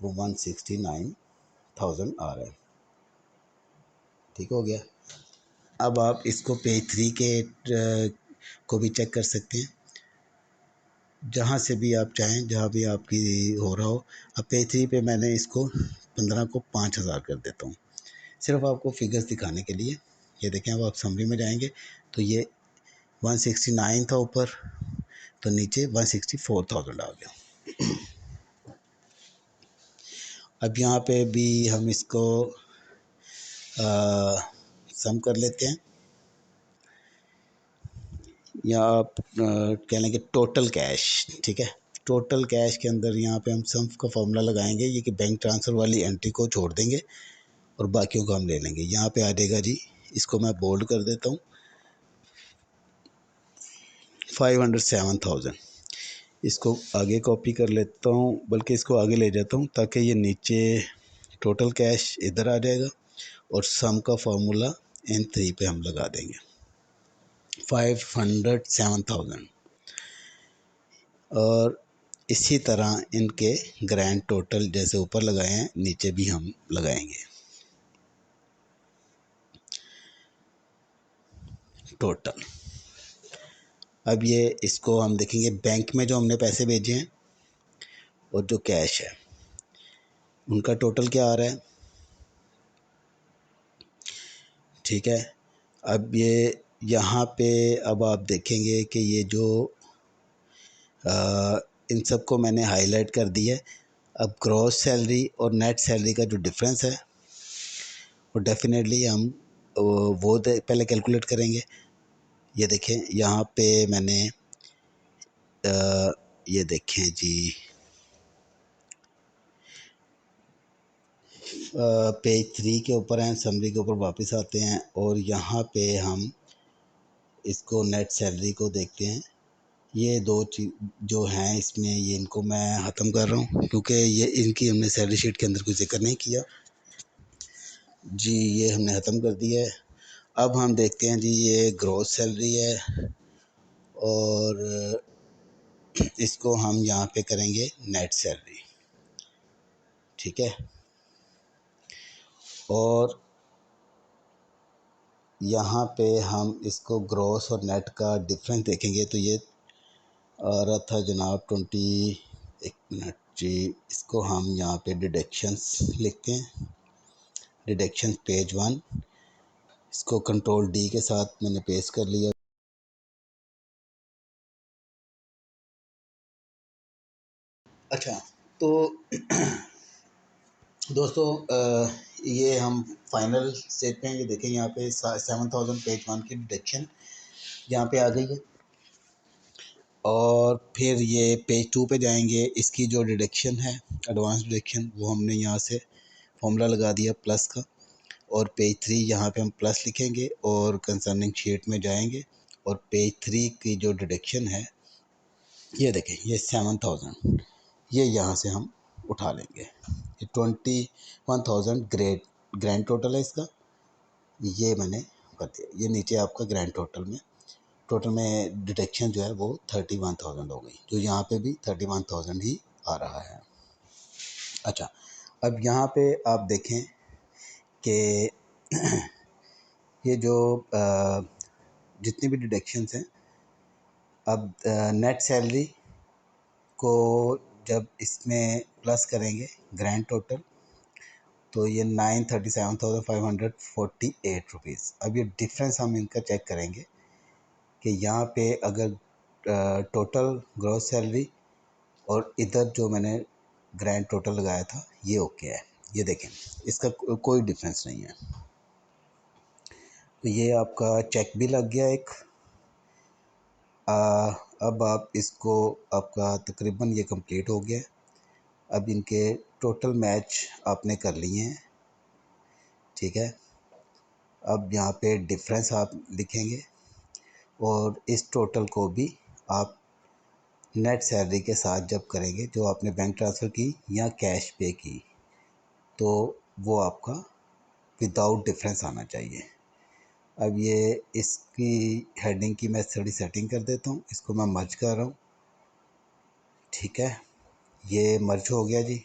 वो 169,000 आ रहा है। ठीक हो गया। अब आप इसको पेज 3 के को भी चेक कर सकते हैं, जहाँ से भी आप चाहें, जहाँ भी आपकी हो रहा हो। अब पेज 3 पे मैंने इसको 15 को 5,000 कर देता हूँ, सिर्फ आपको फिगर्स दिखाने के लिए। ये देखें अब आप समरी में जाएंगे तो ये 169 था ऊपर, तो नीचे 164,000 आ गया। अब यहाँ पे भी हम इसको सम कर लेते हैं, या आप कह लें कि टोटल कैश। ठीक है, टोटल कैश के अंदर यहाँ पे हम सम का फॉर्मूला लगाएंगे, ये कि बैंक ट्रांसफ़र वाली एंट्री को छोड़ देंगे और बाकियों को हम ले लेंगे। यहाँ पे आ जाएगा जी, इसको मैं बोल्ड कर देता हूँ, 507,000। इसको आगे कॉपी कर लेता हूँ, बल्कि इसको आगे ले जाता हूँ ताकि ये नीचे टोटल कैश इधर आ जाएगा और सम का फार्मूला N3 पे हम लगा देंगे 507,000। और इसी तरह इनके ग्रैंड टोटल जैसे ऊपर लगाए हैं नीचे भी हम लगाएंगे टोटल। अब ये इसको हम देखेंगे बैंक में जो हमने पैसे भेजे हैं और जो कैश है उनका टोटल क्या आ रहा है। ठीक है, अब ये यहाँ पे अब आप देखेंगे कि ये जो इन सब को मैंने हाईलाइट कर दिया है। अब ग्रॉस सैलरी और नेट सैलरी का जो डिफरेंस है वो डेफिनेटली हम वो पहले कैलकुलेट करेंगे। ये देखें यहाँ पे मैंने ये देखें जी पेज 3 के ऊपर हैं, समरी के ऊपर वापस आते हैं और यहाँ पे हम इसको नेट सैलरी को देखते हैं। ये दो चीज़ जो हैं इसमें, ये इनको मैं ख़त्म कर रहा हूँ क्योंकि ये इनकी हमने सैलरी शीट के अंदर कोई जिक्र नहीं किया जी। ये हमने ख़त्म कर दिया है। अब हम देखते हैं जी, ये ग्रॉस सैलरी है और इसको हम यहाँ पे करेंगे नेट सैलरी। ठीक है, और यहाँ पे हम इसको ग्रॉस और नेट का डिफरेंस देखेंगे तो ये आ रहा था जनाब 20, एक मिनट जी, इसको हम यहाँ पे डिडक्शंस लिखते हैं, डिडक्शंस पेज 1। इसको कंट्रोल D के साथ मैंने पेस्ट कर लिया। अच्छा, तो दोस्तों ये हम फाइनल स्टेट पे हैं। ये देखें यहाँ पे 7,000 पेज 1 की डिडक्शन यहाँ पे आ गई है। और फिर ये पेज 2 पे जाएंगे। इसकी जो डिडक्शन है, एडवांस डिडक्शन, वो हमने यहाँ से फॉर्मूला लगा दिया प्लस का। और पेज 3 यहाँ पे हम प्लस लिखेंगे और कंसर्निंग शीट में जाएंगे और पेज 3 की जो डिडक्शन है, ये देखें, ये 7000, ये यहाँ से हम उठा लेंगे। ये 21,000 ग्रैंड टोटल है इसका, ये मैंने कर दिया। ये नीचे आपका ग्रैंड टोटल में डिडक्शन जो है वो 31,000 हो गई, जो यहाँ पे भी 31,000 ही आ रहा है। अच्छा, अब यहाँ पे आप देखें कि ये जो जितनी भी डिडक्शंस हैं, अब नेट सैलरी को जब इसमें प्लस करेंगे ग्रैंड टोटल, तो ये 937,548 रुपीज़। अब ये डिफरेंस हम इनका चेक करेंगे कि यहाँ पे अगर टोटल ग्रॉस सैलरी और इधर जो मैंने ग्रैंड टोटल लगाया था ये ओके है। ये देखें, इसका कोई डिफरेंस नहीं है। तो ये आपका चेक भी लग गया एक। अब आप इसको, आपका तकरीबन ये कंप्लीट हो गया। अब इनके टोटल मैच आपने कर लिए हैं, ठीक है। अब यहाँ पे डिफरेंस आप लिखेंगे और इस टोटल को भी आप नेट सैलरी के साथ जब करेंगे, जो आपने बैंक ट्रांसफ़र की या कैश पे की, तो वो आपका विदाउट डिफरेंस आना चाहिए। अब ये इसकी हेडिंग की मैं थोड़ी सेटिंग कर देता हूँ, इसको मैं मर्ज कर रहा हूँ, ठीक है। ये मर्ज हो गया जी।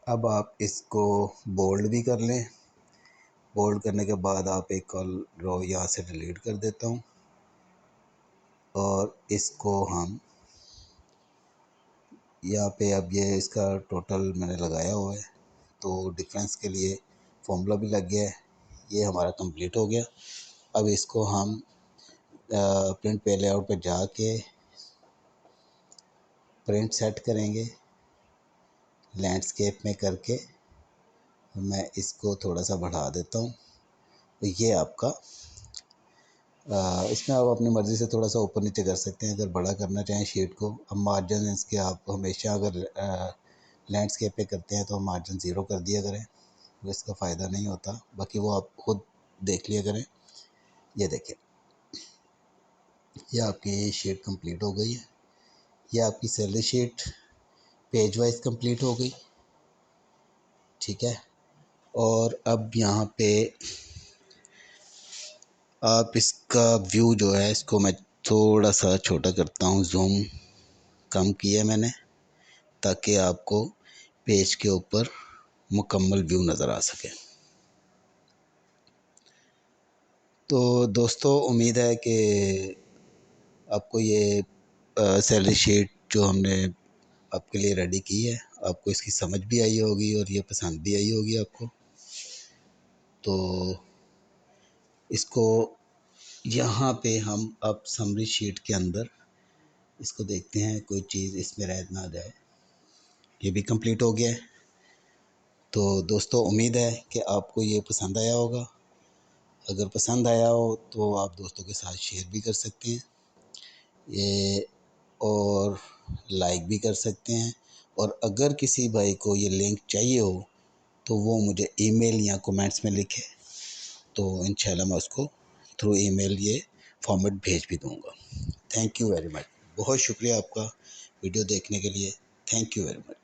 अब आप इसको बोल्ड भी कर लें। बोल्ड करने के बाद आप एक कॉल रो यहाँ से डिलीट कर देता हूँ और इसको हम यहाँ पे, अब ये इसका टोटल मैंने लगाया हुआ है तो डिफरेंस के लिए फॉर्मूला भी लग गया है। ये हमारा कंप्लीट हो गया। अब इसको हम प्रिंट पे लेआउट पे जाके प्रिंट सेट करेंगे लैंडस्केप में करके। मैं इसको थोड़ा सा बढ़ा देता हूँ। तो ये आपका इसमें आप अपनी मर्ज़ी से थोड़ा सा ऊपर नीचे कर सकते हैं अगर बड़ा करना चाहें शीट को। अब मार्जिन इसके आप हमेशा अगर लैंडस्केप पे करते हैं तो मार्जिन 0 कर दिया करें, तो इसका फ़ायदा नहीं होता। बाकी वो आप खुद देख लिया करें। ये देखें, ये आपकी शीट कंप्लीट हो गई है। ये आपकी salary sheet page wise complete हो गई, ठीक है। और अब यहाँ पे आप इसका व्यू जो है, इसको मैं थोड़ा सा छोटा करता हूँ, जूम कम किया मैंने, ताकि आपको पेज के ऊपर मुकम्मल व्यू नज़र आ सके। तो दोस्तों, उम्मीद है कि आपको ये सैलरी शीट जो हमने आपके लिए रेडी की है, आपको इसकी समझ भी आई होगी और ये पसंद भी आई होगी आपको। तो इसको यहाँ पे हम अब समरी शीट के अंदर इसको देखते हैं, कोई चीज़ इसमें रह ना जाए। ये भी कंप्लीट हो गया है। तो दोस्तों, उम्मीद है कि आपको ये पसंद आया होगा। अगर पसंद आया हो तो आप दोस्तों के साथ शेयर भी कर सकते हैं ये, और लाइक भी कर सकते हैं। और अगर किसी भाई को ये लिंक चाहिए हो तो वो मुझे ईमेल या कमेंट्स में लिखे, तो इंशाल्लाह मैं उसको थ्रू ईमेल ये फॉर्मेट भेज भी दूँगा। Thank you very much. बहुत शुक्रिया आपका वीडियो देखने के लिए। Thank you very much.